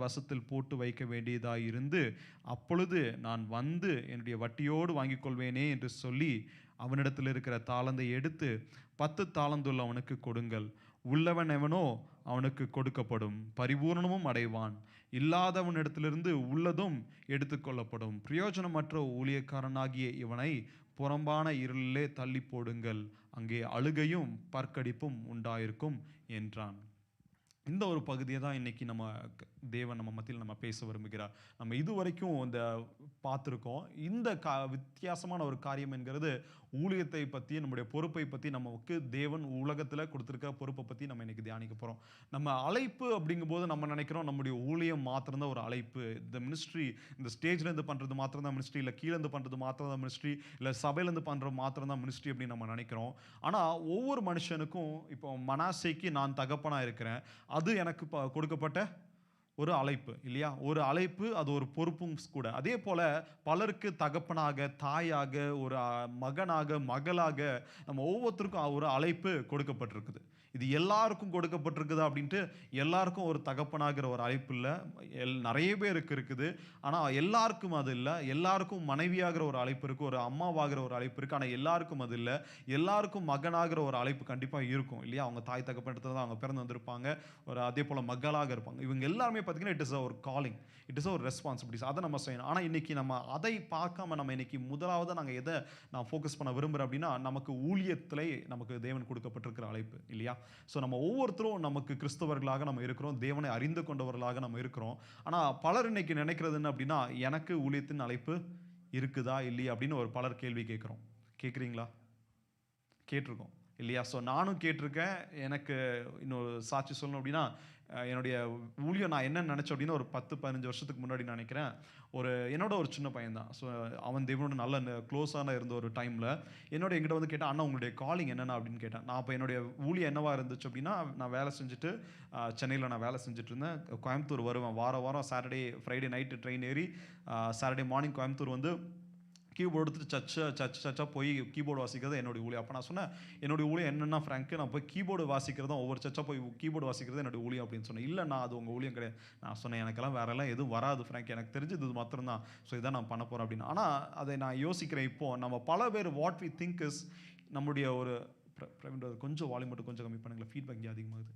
வசத்தில் போட்டு வைக்க வேண்டியதாக இருந்து, அப்பொழுது நான் வந்து என்னுடைய வட்டியோடு வாங்கிக் கொள்வேனே என்று சொல்லி அவனிடத்தில் இருக்கிற தாளந்தை எடுத்து 10 தாளந்துள்ளவனுக்கு கொடுங்கள். உள்ளவன் எவனோ அவனுக்கு கொடுக்கப்படும், பரிபூரணமும் அடைவான். இல்லாதவனிடத்திலிருந்து உள்ளதும் எடுத்துக்கொள்ளப்படும். பிரயோஜனமற்ற ஊழியக்காரனாகிய இவனை புறம்பான இருளிலே தள்ளி போடுங்கள், அங்கே அழுகையும் பற்கடிப்பும் உண்டாயிருக்கும் என்றான். இந்த ஒரு பகுதியை தான் இன்னைக்கு தேவன் நம்ம மத்தியில் நம்ம பேச விரும்புகிறார். நம்ம இதுவரைக்கும் இந்த பார்த்துருக்கோம். இந்த வித்தியாசமான ஒரு காரியம் என்கிறது ஊழியத்தை பற்றி, நம்முடைய பொறுப்பை பற்றி, நமக்கு தேவன் உலகத்தில் கொடுத்துருக்க பொறுப்பை பற்றி நம்ம இன்னைக்கு தியானிக்க போகிறோம். நம்ம அழைப்பு அப்படிங்கும்போது நம்ம நினைக்கிறோம் நம்முடைய ஊழியம் மாத்திரம்தான் ஒரு அழைப்பு. இந்த மினிஸ்ட்ரி, இந்த ஸ்டேஜ்லேருந்து பண்ணுறது மாத்திரம் தான் மினிஸ்ட்ரி, இல்லை கீழேருந்து பண்ணுறது மாத்திரம் தான் மினிஸ்ட்ரி, இல்லை சபையிலேருந்து பண்ணுறது மாத்திரம் தான் மினிஸ்ட்ரி அப்படின்னு நம்ம நினைக்கிறோம். ஆனால் ஒவ்வொரு மனுஷனுக்கும், இப்போ மனாசேக்கு நான் தகப்பனாக இருக்கிறேன், அது எனக்கு கொடுக்கப்பட்ட ஒரு அழைப்பு இல்லையா? ஒரு அழைப்பு, அது ஒரு பொறுப்பும் கூட. அதே போல பலருக்கு தகப்பனாக, தாயாக, ஒரு மகனாக, மகளாக நம்ம ஒவ்வொருத்தருக்கும் ஒரு அழைப்பு கொடுக்கப்பட்டிருக்குது. இது எல்லாருக்கும் கொடுக்கப்பட்டிருக்குதா அப்படின்ட்டு எல்லாருக்கும் ஒரு தகப்பனாகிற ஒரு அழைப்பு இல்லை. நிறைய பேருக்கு இருக்குது, ஆனால் எல்லாருக்கும் அது இல்லை. எல்லாருக்கும் மனைவியாகிற ஒரு அழைப்பு இருக்குது, ஒரு அம்மாவாகிற ஒரு அழைப்பு இருக்குது, ஆனால் எல்லாருக்கும் அது இல்லை. எல்லாருக்கும் மகனாகிற ஒரு அழைப்பு கண்டிப்பாக இருக்கும் இல்லையா? அவங்க தாய் தகப்பனத்தில் தான் அவங்க பிறந்து வந்திருப்பாங்க. ஒரு அதே போல் மகளாக இருப்பாங்க. இவங்க எல்லாருமே பார்த்தீங்கன்னா இட் இஸ் ஒரு காலிங், இட் இஸ் ஒரு ரெஸ்பான்சிபிலிட்டிஸ், அதை நம்ம செய்யணும். ஆனால் இன்னைக்கு நம்ம அதை பார்க்காம நம்ம இன்னைக்கு முதலாவது நான் ஃபோக்கஸ் பண்ண விரும்புகிறேன் அப்படின்னா, நமக்கு ஊழியத்திலே நமக்கு தேவன் கொடுக்கப்பட்டிருக்கிற அழைப்பு இல்லையா? ஸோ நம்ம ஒவ்வொருத்தரும் நமக்கு கிறிஸ்தவர்களாக நம்ம இருக்கிறோம், தேவனை அறிந்து கொண்டவர்களாக நம்ம இருக்கிறோம். ஆனால் பலர் இன்னைக்கு நினைக்கிறது என்ன அப்படின்னா, எனக்கு ஊழியத்தின் அழைப்பு இருக்குதா இல்லையா அப்படின்னு ஒரு பலர் கேள்வி கேட்குறீங்களா? கேட்டிருக்கோம் இல்லையா? ஸோ நானும் கேட்டிருக்கேன். எனக்கு இன்னொரு சாட்சி சொல்லணும் அப்படின்னா, என்னுடைய ஊழியம் நான் என்ன நினச்சேன் அப்படின்னா, ஒரு 10-15 வருஷத்துக்கு முன்னாடி நினைக்கிறேன், என்னோட ஒரு சின்ன பையன் தான். ஸோ அவன் தேவனோட நல்ல க்ளோஸான இருந்த ஒரு டைமில் என்கிட்ட வந்து கேட்டான், அண்ணா உங்களுடைய காலிங் என்னென்ன அப்படின்னு கேட்டேன். நான் அப்போ என்னுடைய ஊழியம் என்னவா இருந்துச்சு அப்படின்னா, நான் வேலை செஞ்சுட்டு சென்னையில் நான் வேலை செஞ்சுட்டு இருந்தேன். கோயம்புத்தூர் வருவேன், வாரம் சாட்டர்டே ஃப்ரைடே நைட்டு ட்ரெயின் ஏறி சாட்டர்டே மார்னிங் கோயம்புத்தூர் வந்து கீபோர்டு எடுத்துட்டு சர்ச்சாக போய் கீபோர்டு வாசிக்கிறது என்னுடைய ஊழியம். அப்போ நான் சொன்னேன், என்னுடைய ஊழியம் என்னென்னா ஃப்ராங்க்கு, நான் போய் கீபோர்டு வாசிக்கிறது தான், ஒவ்வொரு சர்ச்சாக போய் கீபோர்டு வாசிக்கிறது என்னுடைய ஊழியம் அப்படின்னு சொன்னேன். இல்லைண்ணா அது உங்கள் ஊழியம் கிடையாது. நான் சொன்னேன், எனக்கெல்லாம் வேறெல்லாம் எதுவும் வராது ஃப்ராங்க், எனக்கு தெரிஞ்சது இது மாத்திரம் தான். ஸோ இதான் நான் பண்ண போகிறேன் அப்படின்னு. ஆனால் அதை நான் யோசிக்கிறேன், இப்போது நம்ம பல பேர் வாட் வி திங்க் இஸ் நம்முடைய ஒரு கொஞ்சம் வால்யூம் மட்டும் கொஞ்சம் கம்மி பண்ணுங்களேன், ஃபீட்பேக் இங்கே அதிகமாகுது.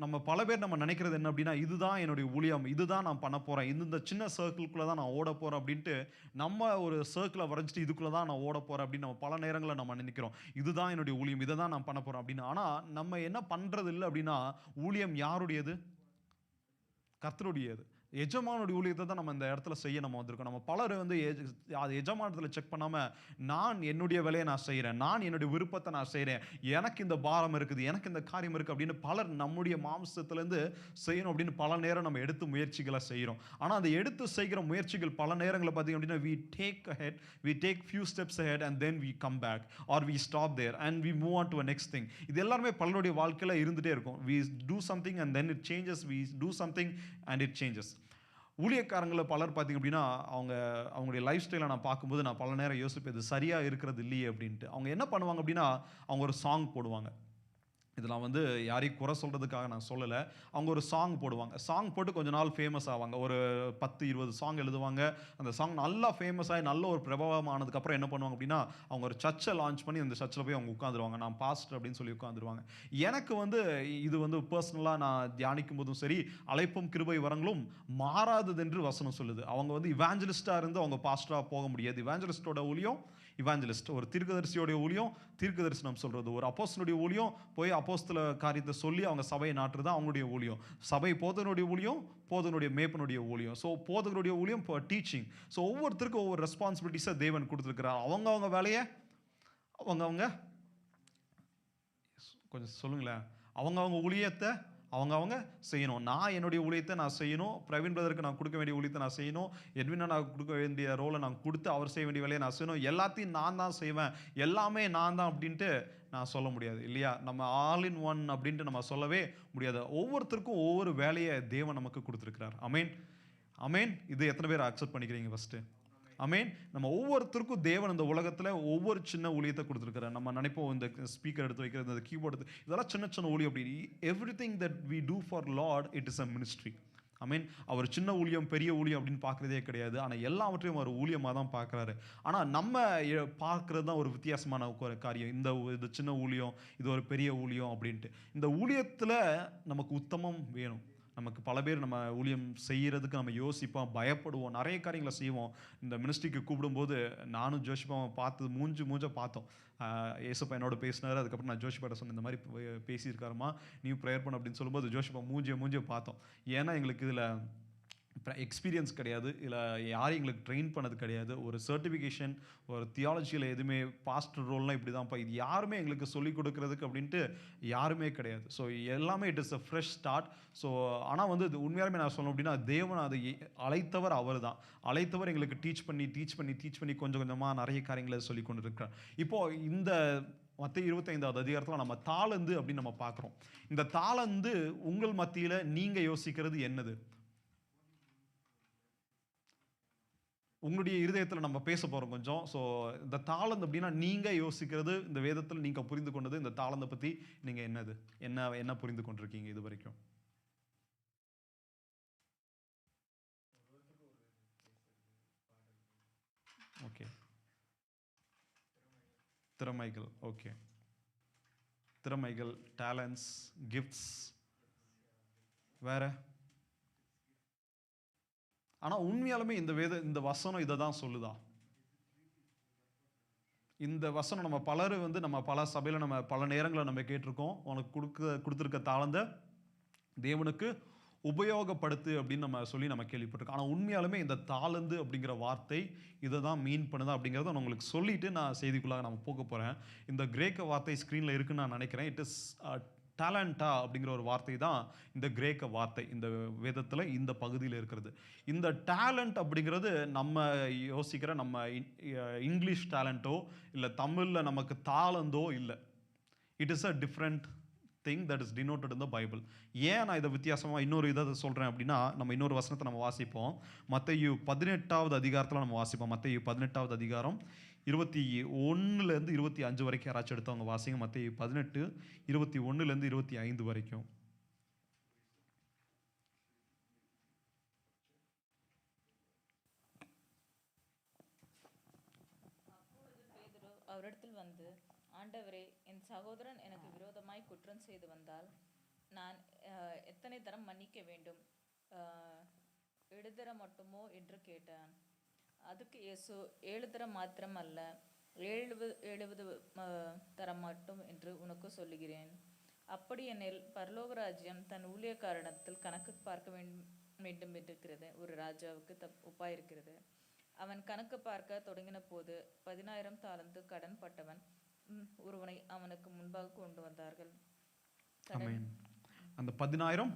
நம்ம பல பேர் நம்ம நினைக்கிறது என்ன அப்படின்னா, இதுதான் என்னுடைய ஊழியம், இதுதான் நான் பண்ண போகிறேன், இந்த சின்ன சர்க்கிள்குள்ளே தான் நான் ஓட போகிறேன் அப்படின்ட்டு நம்ம ஒரு சர்க்கிளை வரைஞ்சிட்டு இதுக்குள்ளே தான் நான் ஓட போகிறேன் அப்படின்னு நம்ம பல நேரங்களில் நம்ம நினைக்கிறோம். இதுதான் என்னுடைய ஊழியம், இதை தான் நான் பண்ண போகிறேன் அப்படின்னு. ஆனால் நம்ம என்ன பண்ணுறது இல்லை அப்படின்னா, ஊழியம் யாருடையது? கர்த்தருடையது. எஜமானுடைய ஊழியத்தை தான் நம்ம இந்த இடத்துல செய்ய நம்ம வந்திருக்கோம். நம்ம பலர் வந்து அது எஜமானத்தில் செக் பண்ணாமல், நான் என்னுடைய வேலையை நான் செய்கிறேன், நான் என்னுடைய விருப்பத்தை நான் செய்கிறேன், எனக்கு இந்த பாரம் இருக்குது, எனக்கு இந்த காரியம் இருக்குது அப்படின்னு பலர் நம்முடைய மாம்சத்துலேருந்து செய்யணும் அப்படின்னு பல நேரம் நம்ம எடுத்து முயற்சிகளை செய்கிறோம். ஆனால் அந்த எடுத்து செய்கிற முயற்சிகள் பல நேரங்களில் பார்த்திங்க அப்படின்னா, we take few steps ahead and then we come back or we stop there and we move on to a next thing. இது எல்லாமே பலருடைய வாழ்க்கையில் இருந்துகிட்டே இருக்கும். We do something and then it changes, we do something and it changes. ஊழியக்காரங்களை பலர் பார்த்திங்க அப்படின்னா, அவங்களுடைய லைஃப் ஸ்டைலை நான் பார்க்கும்போது நான் பல நேரம் யோசிப்பேன், இது சரியாக இருக்கிறது இல்லையே அப்படின்ட்டு. அவங்க என்ன பண்ணுவாங்க அப்படின்னா, அவங்க ஒரு சாங் போடுவாங்க. இதெல்லாம் வந்து யாரையும் குறை சொல்கிறதுக்காக நான் சொல்லலை. அவங்க ஒரு சாங் போடுவாங்க, சாங் போட்டு கொஞ்ச நாள் ஃபேமஸ் ஆவாங்க, ஒரு 10-20 சாங் எழுதுவாங்க. அந்த சாங் நல்லா ஃபேமஸ் ஆகி நல்ல ஒரு பிரபலமானதுக்கப்புறம் என்ன பண்ணுவாங்க அப்படின்னா, அவங்க ஒரு சர்ச்சை லான்ச் பண்ணி அந்த சர்ச்சில் போய் அவங்க உட்காந்துருவாங்க, நான் பாஸ்டர் அப்படின்னு சொல்லி உட்காந்துருவாங்க. எனக்கு வந்து இது வந்து பர்சனலாக நான் தியானிக்கும் போதும் சரி, அழைப்பும் கிருபை வரங்களும் மாறாதது என்று வசனம் சொல்லுது. அவங்க வந்து இவாஞ்சலிஸ்டாக இருந்து அவங்க பாஸ்டராக போக முடியாது. இவாஞ்சலிஸ்டோட ஊழியம் இவாஞ்சலிஸ்ட், ஒரு தீர்க்கதரிசியோடைய ஊழியம் தீர்க்கதரிசனம் சொல்கிறது, ஒரு அப்போஸ்தலனுடைய ஊழியம் போய் அப்போஸ்தல காரியத்தை சொல்லி அவங்க சபையை நாட்டுறது அவங்களுடைய ஊழியம். சபை போதகனுடைய ஊழியம் போதகனுடைய மேய்ப்பனுடைய ஊழியம். ஸோ போதகனுடைய ஊழியம் இப்போ டீச்சிங். ஸோ ஒவ்வொருத்தருக்கும் ஒவ்வொரு ரெஸ்பான்சிபிலிட்டிஸை தேவன் கொடுத்துருக்கிறார். அவங்க வேலையை அவங்க கொஞ்சம் சொல்லுங்களேன், அவங்க ஊழியத்தை அவங்க செய்யணும். நான் என்னுடைய ஊழியத்தை நான் செய்யணும், பிரவீன் பிரதருக்கு நான் கொடுக்க வேண்டிய ஊழியத்தை நான் செய்யணும், எட்வினா நான் கொடுக்க வேண்டிய ரோலை நான் கொடுத்து அவர் செய்ய வேண்டிய வேலையை நான் செய்யணும், எல்லாத்தையும் நான் தான் செய்வேன், எல்லாமே நான் தான் அப்படின்ட்டு நான் சொல்ல முடியாது இல்லையா? நம்ம ஆல் இன் ஒன் அப்படின்ட்டு நம்ம சொல்லவே முடியாது. ஒவ்வொருத்தருக்கும் ஒவ்வொரு வேலையை தேவன் நமக்கு கொடுத்துருக்கிறார். அமேன், அமேன். இது எத்தனை பேர் அக்செப்ட் பண்ணிக்கிறீங்க? ஃபஸ்ட்டு அமேன். நம்ம ஒவ்வொருத்தருக்கும் தேவன் இந்த உலகத்தில் ஒவ்வொரு சின்ன ஊழியத்தை கொடுத்துருக்கிறார். நம்ம நினைப்போம், இந்த ஸ்பீக்கர் எடுத்து வைக்கிறது, இந்த கீபோர்டு, இதெல்லாம் சின்ன சின்ன ஊழியம். அப்படி everything that we do for Lord, it is a ministry. I mean our சின்ன ஊழியம் பெரிய ஊழியம் அப்படின்னு பார்க்குறதே கிடையாது. ஆனால் எல்லாவற்றையும் அவர் ஊழியமாக தான் பார்க்குறாரு. ஆனால் நம்ம பார்க்குறது தான் ஒரு வித்தியாசமான ஒரு காரியம். இது சின்ன ஊழியம், இது ஒரு பெரிய ஊழியம் அப்படின்ட்டு. இந்த ஊழியத்தில் நமக்கு உத்தமம் வேணும். நமக்கு பல பேர் நம்ம ஊழியம் செய்கிறதுக்கு நம்ம யோசிப்போம், பயப்படுவோம், நிறைய காரியங்களை செய்வோம். இந்த மினிஸ்ட்ரிக்கு கூப்பிடும்போது நானும் ஜோஷிப்பாவை பார்த்து மூஞ்ச பார்த்தோம். ஏசப்பா என்னோட பேசினார். அதுக்கப்புறம் நான் ஜோஷிப்பாட்ட சொன்னேன், இந்த மாதிரி பேசியிருக்காருமா, நீ ப்ரேயர் பண்ண அப்படின்னு சொல்லும்போது ஜோஷிப்பா மூஞ்சிய பார்த்தோம். ஏன்னா எங்களுக்கு இதில் எக்ஸ்பீரியன்ஸ் கிடையாது, இல்லை யாரும் எங்களுக்கு ட்ரெயின் பண்ணது கிடையாது. ஒரு சர்டிஃபிகேஷன், ஒரு தியாலஜியில் எதுவுமே பாஸ்டர் ரோல்லாம் இப்படி தான்ப்பா, இது யாருமே எங்களுக்கு சொல்லிக் கொடுக்குறதுக்கு அப்படின்ட்டு யாருமே கிடையாது. ஸோ எல்லாமே it is a fresh start. So ஆனால் வந்து இது உண்மையாலுமே நான் சொல்லணும் அப்படின்னா, தேவன் அதை அழைத்தவர் அவர் தான். அழைத்தவர் எங்களுக்கு டீச் பண்ணி கொஞ்சம் கொஞ்சமாக நிறைய காரியங்களை சொல்லி கொண்டு இருக்கிறார். இப்போது இந்த மத்தேயு 25வது அதிகாரத்தில் நம்ம தாளந்து அப்படின்னு நம்ம பார்க்குறோம். இந்த தாளந்து உங்கள் மத்தியில் நீங்கள் யோசிக்கிறது என்னது? உங்களுடைய இருதயத்தில் நம்ம பேச போகிறோம் கொஞ்சம். ஸோ இந்த தாளந்து அப்படின்னா நீங்கள் யோசிக்கிறது, இந்த வேதத்தில் நீங்கள் புரிந்து கொண்டது, இந்த தாளந்தை பற்றி நீங்கள் என்ன புரிந்து கொண்டிருக்கீங்க இது வரைக்கும்? ஓகே, திறமைகள். ஓகே, திறமைகள், டேலண்ட்ஸ், கிஃப்ட்ஸ், வேற? ஆனால் உண்மையாலுமே இந்த வசனம் இதை தான் சொல்லுதா? இந்த வசனம் நம்ம பலர் வந்து நம்ம பல சபையில் நம்ம பல நேரங்களில் நம்ம கேட்டிருக்கோம், உனக்கு கொடுத்துருக்க தாளந்த தேவனுக்கு உபயோகப்படுத்து அப்படின்னு நம்ம கேள்விப்பட்டிருக்கோம். ஆனால் உண்மையாலுமே இந்த தாளந்து அப்படிங்கிற வார்த்தை இதை தான் மீன் பண்ணுதா அப்படிங்கிறத நான் உங்களுக்கு சொல்லிட்டு நான் செய்திக்குள்ளாக நம்ம போக போகிறேன். இந்த கிரேக்க வார்த்தை ஸ்க்ரீனில் இருக்குன்னு நான் நினைக்கிறேன். இட் இஸ் டேலண்டா அப்படிங்கிற ஒரு வார்த்தை தான் இந்த கிரேக்க வார்த்தை இந்த வேதத்தில் இந்த பகுதியில் இருக்கிறது. இந்த டேலண்ட் அப்படிங்கிறது நம்ம யோசிக்கிற நம்ம இங்கிலீஷ் டேலண்ட்டோ இல்லை தமிழில் நமக்கு தாளந்தோ இல்லை. It is a different thing that is denoted in the Bible. ஏன் நான் இதை வித்தியாசமாக இன்னொரு இதை சொல்கிறேன் அப்படின்னா, நம்ம இன்னொரு வசனத்தை நம்ம வாசிப்போம். மத்தேயு 18வது அதிகாரத்தில் நம்ம வாசிப்போம். மத்தேயு 18வது அதிகாரம் 21லேருந்து 25 வரைக்கும் யாராச்சும் எடுத்தவங்க வாசிங்க. மத்தேயு 18 21லேருந்து 25 வரைக்கும். அவரிடத்தில் வந்து, ஆண்டவரே, என் சகோதரன் எனக்கு விரோதமாய் குற்றம் செய்து வந்தால் நான் எத்தனை தரம் மன்னிக்க வேண்டும்? 7 தரம் மட்டுமோ என்று கேட்டான். அதுக்கு இயேசு, 7 தரம் மாத்திரம் அல்ல, 70 தரம் மட்டும் என்று உனக்கு சொல்லுகிறேன். அப்படி எனில் பரலோக ராஜ்யம் தன் ஊழியக்காரனிடத்தில் கணக்கு பார்க்க வேண்டும் என்றிருக்கிறது ஒரு ராஜாவுக்கு ஒப்பாயிருக்கிறது. அவன் கணக்கு பார்க்க தொடங்கின போது 10,000 தாலந்து கடன் பட்டவன் ஒருவனை அவனுக்கு முன்பாக கொண்டு வந்தார்கள். அந்த 10,000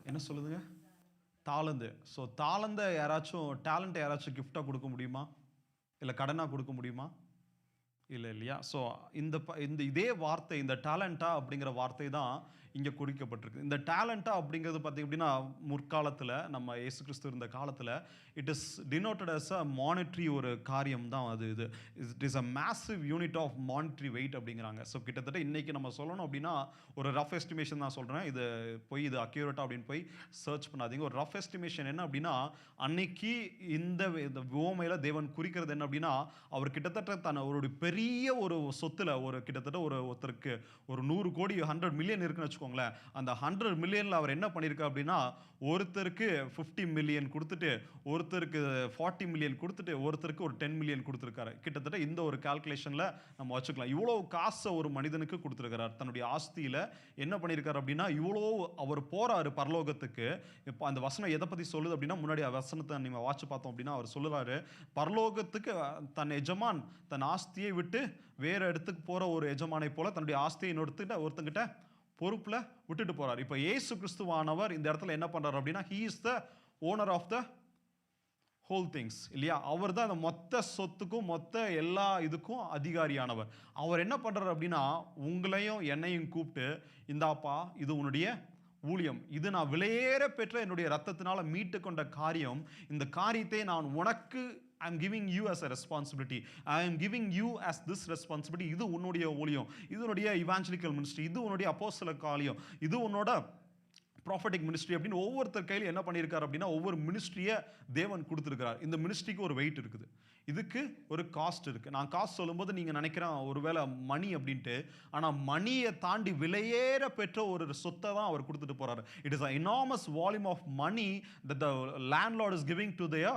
என்ன சொல்லுதுங்க? தாளந்து. ஸோ தாளந்த யாராச்சும் டேலண்ட் யாராச்சும் கிஃப்டாக கொடுக்க முடியுமா? இல்லை கடனாக கொடுக்க முடியுமா? இல்லை இல்லையா? ஸோ இந்த இதே வார்த்தை, இந்த டேலண்டா அப்படிங்கிற வார்த்தை தான் இங்கே குறிக்கப்பட்டிருக்கு. இந்த டேலண்டா அப்படிங்கிறது பார்த்திங்க அப்படின்னா, முற்காலத்தில் நம்ம இயேசு கிறிஸ்து இருந்த காலத்தில் it is denoted as a monetary ஒரு காரியம் தான் அது. It is a massive unit of monetary weight அப்படிங்கிறாங்க. ஸோ கிட்டத்தட்ட இன்றைக்கி நம்ம சொல்லணும் அப்படின்னா, ஒரு ரஃப் எஸ்டிமேஷன் தான் சொல்கிறேன், இது அக்யூரேட்டாக அப்படின்னு போய் சர்ச் பண்ணாதீங்க. ஒரு ரஃப் எஸ்டிமேஷன் என்ன அப்படின்னா, அன்னைக்கு இந்த உவமையில் தேவன் குறிக்கிறது என்ன அப்படின்னா, அவர் கிட்டத்தட்ட அவருடைய பெரிய ஒரு சொத்தில் கிட்டத்தட்ட ஒருத்தருக்கு ஒரு 100 கோடி 100 மில்லியன் இருக்குன்னு வச்சுக்கோங்களேன். அந்த 100 மில்லியனில் அவர் என்ன பண்ணியிருக்கார் அப்படின்னா, ஒருத்தருக்கு 50 மில்லியன் கொடுத்துட்டு, ஒருத்தருக்கு 40 மில்லியன் கொடுத்துட்டு, ஒருத்தருக்கு ஒரு 10 மில்லியன் கொடுத்துருக்காரு. கிட்டத்தட்ட இந்த ஒரு கால்குலேஷனில் நம்ம வச்சுக்கலாம். இவ்வளோ காசை ஒரு மனிதனுக்கு கொடுத்துருக்கிறார். தன்னுடைய ஆஸ்தியில் என்ன பண்ணியிருக்காரு அப்படின்னா, இவ்வளோ அவர் போகிறாரு பரலோகத்துக்கு. இப்போ அந்த வசனம் எதை பற்றி சொல்லுது அப்படின்னா, முன்னாடி வசனத்தை நம்ம வாட்சி பார்த்தோம் அப்படின்னா, அவர் சொல்லுறாரு, பரலோகத்துக்கு தன் எஜமான் தன் ஆஸ்தியை விட்டு வேறு இடத்துக்கு போகிற ஒரு எஜமானை போல தன்னுடைய ஆஸ்தியை ஒருத்தங்கிட்ட பொறுப்பில் விட்டுட்டு போகிறார். இப்போ இயேசு கிறிஸ்துவானவர் இந்த இடத்துல என்ன பண்ணுறார் அப்படின்னா, he is the owner of the whole things இல்லையா? அவர் தான் அந்த மொத்த சொத்துக்கும் மொத்த எல்லா இதுக்கும் அதிகாரியானவர். அவர் என்ன பண்ணுறார் அப்படின்னா, உங்களையும் என்னையும் கூப்பிட்டு, இந்தாப்பா இது உன்னுடைய ஊழியம், இது நான் விலையேற பெற்ற என்னுடைய ரத்தத்தினால மீட்டு கொண்ட காரியம், இந்த காரியத்தை நான் உனக்கு I am giving you as a responsibility. I am giving you as this responsibility. இது உன்னுடைய ஊழியம், இது உன்னுடைய evangelical ministry, இது உன்னுடைய அப்போஸ்தல காரியம், இது உன்னோட ப்ராஃபட்டிக் மினிஸ்ட்ரி அப்படின்னு ஒவ்வொருத்தர் கையில் என்ன பண்ணியிருக்காரு அப்படின்னா ஒவ்வொரு மினிஸ்ட்ரியை தேவன் கொடுத்துருக்கிறார். இந்த மினிஸ்ட்ரிக்கு ஒரு வெயிட் இருக்குது, இதுக்கு ஒரு காஸ்ட் இருக்குது. நான் காஸ்ட் சொல்லும்போது நீங்கள் நினைக்கிறேன் ஒருவேளை மணி அப்படின்ட்டு, ஆனால் மணியை தாண்டி விலையேற பெற்ற ஒரு சொத்தை தான் அவர் கொடுத்துட்டு போகிறார். It is a enormous volume of money that the landlord is giving to their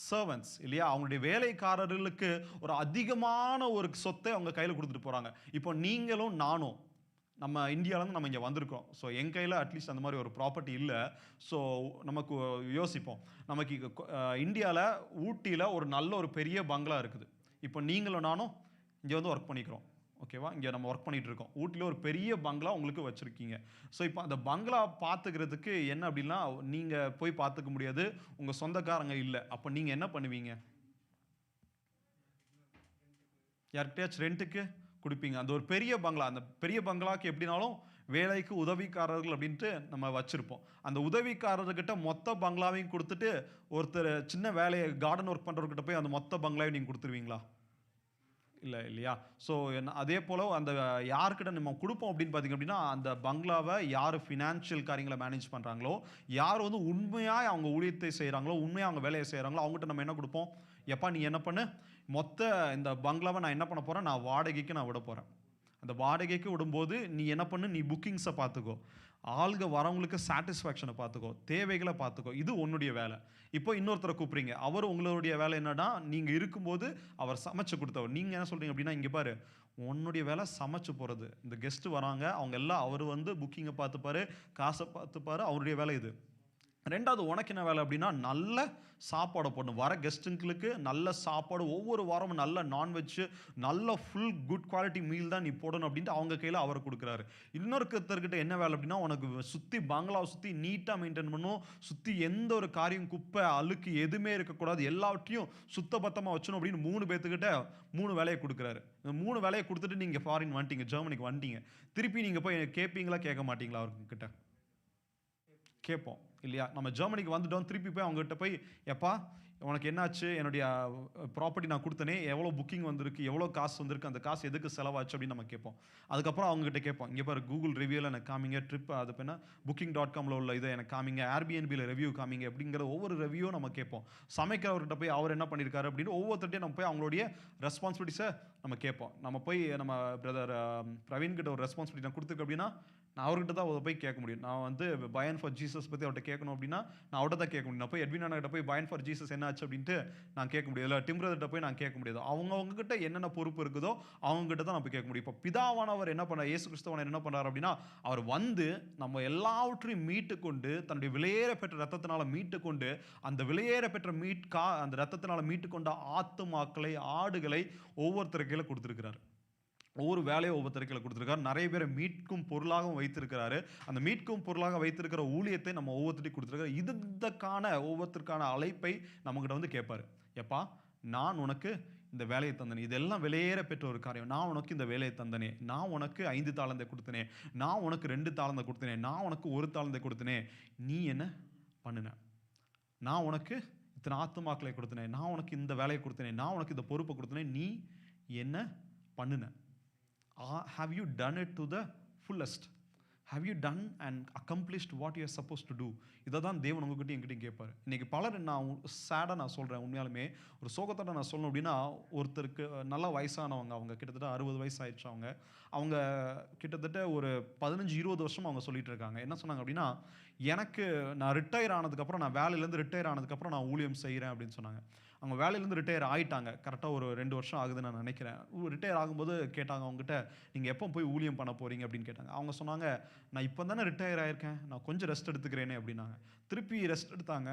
servants இல்லையா? அவங்களுடைய வேலைக்காரர்களுக்கு ஒரு அதிகமான ஒரு சொத்தை அவங்க கையில் கொடுத்துட்டு போகிறாங்க. இப்போ நீங்களும் நானும் நம்ம இந்தியாவிலேருந்து நம்ம இங்கே வந்திருக்கோம். ஸோ என் கையில் அட்லீஸ்ட் அந்த மாதிரி ஒரு ப்ராப்பர்ட்டி இல்லை. ஸோ நமக்கு யோசிப்போம், நமக்கு இந்தியாவில் ஊட்டியில் ஒரு நல்ல ஒரு பெரிய பங்களா இருக்குது. இப்போ நீங்களும் நானும் இங்கே வந்து ஒர்க் பண்ணிக்கிறோம், ஓகேவா? இங்கே நம்ம ஒர்க் பண்ணிகிட்டு இருக்கோம். ஊட்டியில் ஒரு பெரிய பங்களா உங்களுக்கு வச்சுருக்கீங்க. ஸோ இப்போ அந்த பங்களா பார்த்துக்கிறதுக்கு என்ன அப்படின்னா, நீங்கள் போய் பார்த்துக்க முடியாது, உங்கள் சொந்தக்காரங்க இல்லை. அப்போ நீங்கள் என்ன பண்ணுவீங்க? யார்கிட்டயாச்சும் ரெண்ட்டுக்கு கொடுப்பீங்க. அந்த ஒரு பெரிய பங்களா, அந்த பெரிய பங்களாக்கு எப்படினாலும் வேலைக்கு உதவிக்காரர்கள் அப்படின்ட்டு நம்ம வச்சுருப்போம். அந்த உதவிக்காரர்கிட்ட மொத்த பங்களாவையும் கொடுத்துட்டு ஒருத்தர் சின்ன வேலையை கார்டன் ஒர்க் பண்ணுறவர்கிட்ட போய் அந்த மொத்த பங்களாவையும் நீங்கள் கொடுத்துருவீங்களா? இல்லை இல்லையா? ஸோ அதே போல் அந்த யார்கிட்ட நம்ம கொடுப்போம் அப்படின்னு பார்த்தீங்க அப்படின்னா, அந்த பங்களாவை யார் ஃபினான்ஷியல் காரியங்களை மேனேஜ் பண்ணுறாங்களோ, யார் வந்து உண்மையாக அவங்க ஊழியத்தை செய்கிறாங்களோ, உண்மையாக அவங்க வேலையை செய்கிறாங்களோ, அவங்ககிட்ட நம்ம என்ன கொடுப்போம்? எப்பா நீ என்ன பண்ணு, மொத்த இந்த பங்களாவை நான் என்ன பண்ண போகிறேன், நான் வாடகைக்கு நான் விட போகிறேன். அந்த வாடகைக்கு விடும்போது நீ என்ன பண்ணு, நீ புக்கிங்ஸை பார்த்துக்கோ, ஆளுங்க வரவங்களுக்கு சாட்டிஸ்ஃபேக்ஷனை பார்த்துக்கோ, தேவைகளை பார்த்துக்கோ, இது உன்னுடைய வேலை. இப்போ இன்னொருத்தரை கூப்பிட்றீங்க, அவர் உங்களுடைய வேலை என்னன்னா, நீங்கள் இருக்கும்போது அவர் சமைச்சு கொடுத்தவர். நீங்கள் என்ன சொல்கிறீங்க அப்படின்னா, இங்கே பாரு உன்னுடைய வேலை சமைச்சு போகிறது. இந்த கெஸ்ட்டு வராங்க, அவங்க எல்லாம் அவர் வந்து புக்கிங்கை பார்த்துப்பாரு, காசை பார்த்துப்பாரு, அவருடைய வேலை இது. ரெண்டாவது உனக்கு என்ன வேலை அப்படின்னா, நல்ல சாப்பாடு போடணும். வர கெஸ்ட்டுங்களுக்கு நல்ல சாப்பாடு, ஒவ்வொரு வாரமும் நல்ல நான்வெஜ், நல்ல ஃபுல் குட் குவாலிட்டி மீல் தான் நீ போடணும் அப்படின்ட்டு அவங்க கையில் அவர் கொடுக்குறாரு. இன்னொருத்தர்கிட்ட என்ன வேலை அப்படின்னா, உனக்கு சுற்றி பங்களாவை சுற்றி நீட்டாக மெயின்டைன் பண்ணணும், சுற்றி எந்த ஒரு காரியம் குப்பை அழுக்கு எதுவுமே இருக்கக்கூடாது, எல்லாவற்றையும் சுத்தபத்தமாக வச்சணும் அப்படின்னு 3 பேர்த்துக்கிட்ட 3 வேலையை கொடுக்குறாரு. இந்த 3 வேலையை கொடுத்துட்டு நீங்கள் ஃபாரின் வந்துட்டீங்க, ஜெர்மனிக்கு வந்துட்டீங்க. திருப்பி நீங்கள் போய் கேட்பீங்களா கேட்க மாட்டீங்களா? அவர்கிட்ட கேட்போம் இல்லையா? நம்ம ஜெர்மனிக்கு வந்துட்டோம், திருப்பி போய் அவங்ககிட்ட போய் எப்பா உனக்கு என்னாச்சு, என்னுடைய ப்ராப்பர்ட்டி நான் கொடுத்தனே, எவ்வளோ புக்கிங் வந்திருக்கு, எவ்வளோ காசு வந்திருக்கு, அந்த காசு எதுக்கு செலவாச்சு அப்படின்னு நம்ம கேட்போம். அதுக்கப்புறம் அவங்ககிட்ட கேட்போம், இங்கே பாரு கூகுள் ரிவ்யூவில் எனக்கு காமிங்க, ட்ரிப் அது பேர் booking.comல உள்ள இதை எனக்கு காமிங்க, ஏர்பிஎன்பியில் ரிவ்யூ காமிங்க அப்படிங்கிற ஒவ்வொரு ரிவ்யூவும் நம்ம கேட்போம். சமைக்கிறவர்கிட்ட போய் அவர் என்ன பண்ணியிருக்காரு அப்படின்னு ஒவ்வொருத்தட்டையும் நம்ம போய் அவங்களுடைய ரெஸ்பான்சிபிலிட்டிஸை நம்ம கேட்போம். நம்ம போய் நம்ம பிரதர் பிரவீன்கிட்ட ஒரு ரெஸ்பான்சிபிலிட்டி நான் கொடுத்துருக்கு அப்படின்னா, நான் அவர்கிட்ட தான் அதை போய் கேட்க முடியும். நான் வந்து பயன் ஃபார் ஜீசஸ் பற்றி அவர்கிட்ட கேட்கணும் அப்படின்னா நான் அவர்கிட்ட தான் கேட்க முடியும். நான் போய் எட்வின் கிட்ட போய் பயன் ஃபார் ஜீசஸ் என்ன ஆச்சு அப்படின்ட்டு நான் கேட்க முடியாது, இல்லை டிம்ரர்கிட்ட போய் நான் கேட்க முடியாது. அவங்ககிட்ட என்னென்ன பொறுப்பு இருக்குதோ அவங்ககிட்ட தான் நம்ம கேட்க முடியும். இப்போ பிதாவானவர் என்ன பண்ணார், இயேசு கிறிஸ்துவனர் என்ன பண்ணுறார் அப்படின்னா, அவர் வந்து நம்ம எல்லாவற்றையும் மீட்டு கொண்டு தன்னுடைய விலையேற பெற்ற ரத்தத்தினால மீட்டு கொண்டு, அந்த விலையேற பெற்ற அந்த ரத்தத்தினால மீட்டு கொண்ட ஆத்துமாக்களை, ஆடுகளை ஒவ்வொருத்தர் கையில் கொடுத்துருக்கிறார். ஒவ்வொரு வேலையை ஒவ்வொருத்தருக்கையில் கொடுத்துருக்காரு. நிறைய பேரை மீட்கும் பொருளாகவும் வைத்திருக்கிறாரு. அந்த மீட்கும் பொருளாக வைத்திருக்கிற ஊழியத்தை நம்ம ஒவ்வொருத்தரையும் கொடுத்துருக்காரு. இதுக்கான ஒவ்வொருத்தருக்கான அழைப்பை நம்மகிட்ட வந்து கேட்பாரு, எப்பா நான் உனக்கு இந்த வேலையை தந்தனே, இதெல்லாம் விலையேற பெற்ற ஒரு காரியம், நான் உனக்கு இந்த வேலையை தந்தனே, நான் உனக்கு 5 தாளந்தை கொடுத்தனே, நான் உனக்கு 2 தாளந்தை கொடுத்தனே, நான் உனக்கு 1 தாளந்தை கொடுத்தனே, நீ என்ன பண்ணுன, நான் உனக்கு இத்தனை ஆத்துமாக்களை கொடுத்தனே, நான் உனக்கு இந்த வேலையை கொடுத்தனே, நான் உனக்கு இந்த பொறுப்பை கொடுத்தனே, நீ என்ன பண்ணுன? Have you done it to the fullest? Have you done and accomplished what you are supposed to do? இதை தான் தேவன் உங்ககிட்ட என்கிட்டையும் கேட்பார். இன்றைக்கி பலர் நான் சேடாக நான் சொல்கிறேன், உண்மையாலுமே ஒரு சோகத்தோட நான் சொல்லணும் அப்படின்னா, ஒருத்தருக்கு நல்ல வயசானவங்க, அவங்க கிட்டத்தட்ட 60 வயசு ஆயிடுச்சு, அவங்க கிட்டத்தட்ட ஒரு 15-20 வருஷம் அவங்க சொல்லிட்டு இருக்காங்க. என்ன சொன்னாங்க அப்படின்னா, எனக்கு நான் ரிட்டையர் ஆனதுக்கப்புறம், நான் வேலையிலேருந்து ரிட்டையர் ஆனதுக்கப்புறம் நான் ஊழியம் செய்கிறேன் அப்படின்னு சொன்னாங்க. அவங்க வேலையிலேருந்து ரிட்டையர் ஆகிட்டாங்க, கரெக்டாக ஒரு 2 வருஷம் ஆகுதுன்னு நான் நினைக்கிறேன். ரிட்டையர் ஆகும்போது கேட்டாங்க அவங்ககிட்ட, நீங்கள் எப்போ போய் ஊழியம் பண்ண போகிறீங்க அப்படின்னு கேட்டாங்க. அவங்க சொன்னாங்க, நான் இப்போ தானே ரிட்டையர் ஆகிருக்கேன், நான் கொஞ்சம் ரெஸ்ட் எடுத்துக்கிறேனே அப்படின்னாங்க. திருப்பி ரெஸ்ட் எடுத்தாங்க,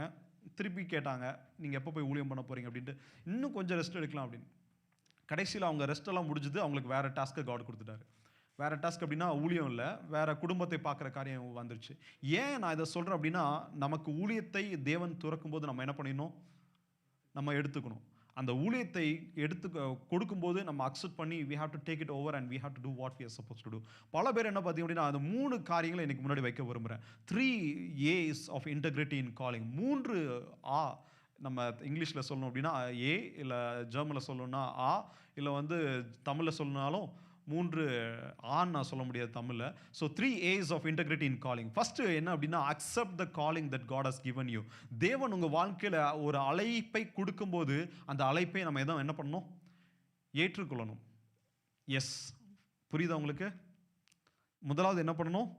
திருப்பி கேட்டாங்க, நீங்கள் எப்போ போய் ஊழியம் பண்ண போகிறீங்க அப்படின்ட்டு, இன்னும் கொஞ்சம் ரெஸ்ட் எடுக்கலாம் அப்படின்னு. கடைசியில் அவங்க ரெஸ்ட்டெல்லாம் முடிஞ்சுது, அவங்களுக்கு வேறு டாஸ்க்கை காட் கொடுத்துட்டாரு. வேறு டாஸ்க் அப்படின்னா ஊழியம் இல்லை, வேறு குடும்பத்தை பார்க்குற காரியம் வந்துருச்சு. ஏன் நான் இதை சொல்கிறேன் அப்படின்னா, நமக்கு ஊழியத்தை தேவன் துறக்கும் போது நம்ம என்ன பண்ணிடணும், நம்ம எடுத்துக்கணும். அந்த ஊழியத்தை கொடுக்கும்போது நம்ம அக்செப்ட் பண்ணி we have to take it over and we have to do what we are supposed to do. பல பேர் என்ன பார்த்தீங்க அப்படின்னா, அந்த 3 காரியங்களை எனக்கு முன்னாடி வைக்க விரும்புகிறேன். 3 A's of integrity in calling. 3 ஆ நம்ம இங்கிலீஷில் சொல்லணும் அப்படின்னா ஏ, இல்லை ஜெர்மனில் சொல்லணும்னா ஆ, இல்லை வந்து தமிழில் சொல்லணுனாலும் 3 ஆன்னு நான் சொல்ல முடியாது தமிழில். So 3 A's of integrity in calling. First என்ன அப்படின்னா, accept the calling that God has given you. தேவன் உங்கள் வாழ்க்கையில் ஒரு அழைப்பை கொடுக்கும்போது அந்த அழைப்பை நம்ம என்ன பண்ணணும்? ஏற்றுக்கொள்ளணும். எஸ், புரியுதா உங்களுக்கு? முதலாவது என்ன பண்ணணும்?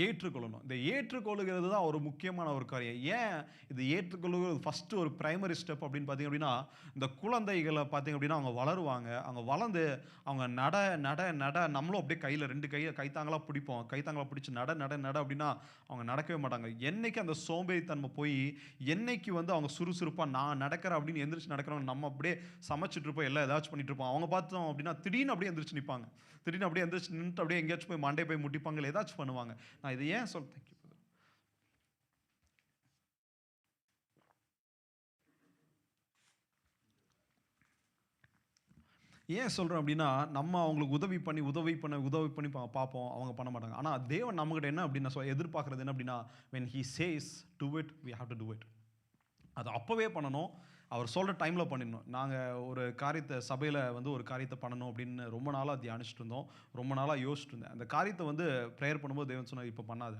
ஏற்றுக்கொள்ளணும். இந்த ஏற்றுக்கொள்ளுகிறது தான் ஒரு முக்கியமான ஒரு காரியம். ஏன் இது ஏற்றுக்கொள்ளுகிறது ஃபஸ்ட்டு ஒரு பிரைமரி ஸ்டெப் அப்படின்னு பார்த்தீங்க அப்படின்னா, இந்த குழந்தைகளை பார்த்தீங்க அப்படின்னா அவங்க வளருவாங்க. அவங்க வளர்ந்து அவங்க நட நட நட நம்மளும் அப்படியே கையில் 2 கைத்தாங்களாக பிடிப்போம். கைத்தாங்களாக பிடிச்சி நட நட நட அப்படின்னா அவங்க நடக்கவே மாட்டாங்க. என்னைக்கு அந்த சோம்பேறித்தன்மை போய் என்னைக்கு வந்து அவங்க சுறுசுறுப்பாக நான் நடக்கிறேன் அப்படின்னு எந்திரிச்சு நடக்கிறவங்க, நம்ம அப்படியே சமைச்சிட்டு இருப்போம், எல்லாம் ஏதாச்சும் பண்ணிட்டு இருப்போம். அவங்க பார்த்தோம் அப்படின்னா திடீர்னு அப்படியே எந்திரிச்சு நிற்பாங்க. திடீர்னு அப்படியே எந்திரிச்சு நின்றுட்டு அப்படியே எங்கேயாச்சும் போய் மண்டே போய் முட்டிப்பாங்க, இல்லை ஏதாச்சும் பண்ணுவாங்க. நான் இது ஏன் சொல்றேன்? ஏன் சொல்கிறேன் அப்படின்னா, நம்ம அவங்களுக்கு உதவி பண்ணி பார்ப்போம், அவங்க பண்ண மாட்டாங்க. ஆனால் தேவன் நம்மகிட்ட என்ன அப்படின்னு நான் எதிர்பார்க்குறது என்ன அப்படின்னா, when he says do it, we have to do it. அது அப்போவே பண்ணணும். அவர் சொல்கிற டைமில் பண்ணிடணும். நாங்கள் ஒரு காரியத்தை சபையில் வந்து ஒரு காரியத்தை பண்ணணும் அப்படின்னு ரொம்ப நாளாக தியானிச்சுட்டு இருந்தோம். ரொம்ப நாளாக யோசிச்சுட்டு இருந்தேன். அந்த காரியத்தை வந்து ப்ரேயர் பண்ணும்போது தேவன் சொன்னார், இப்போ பண்ணாத.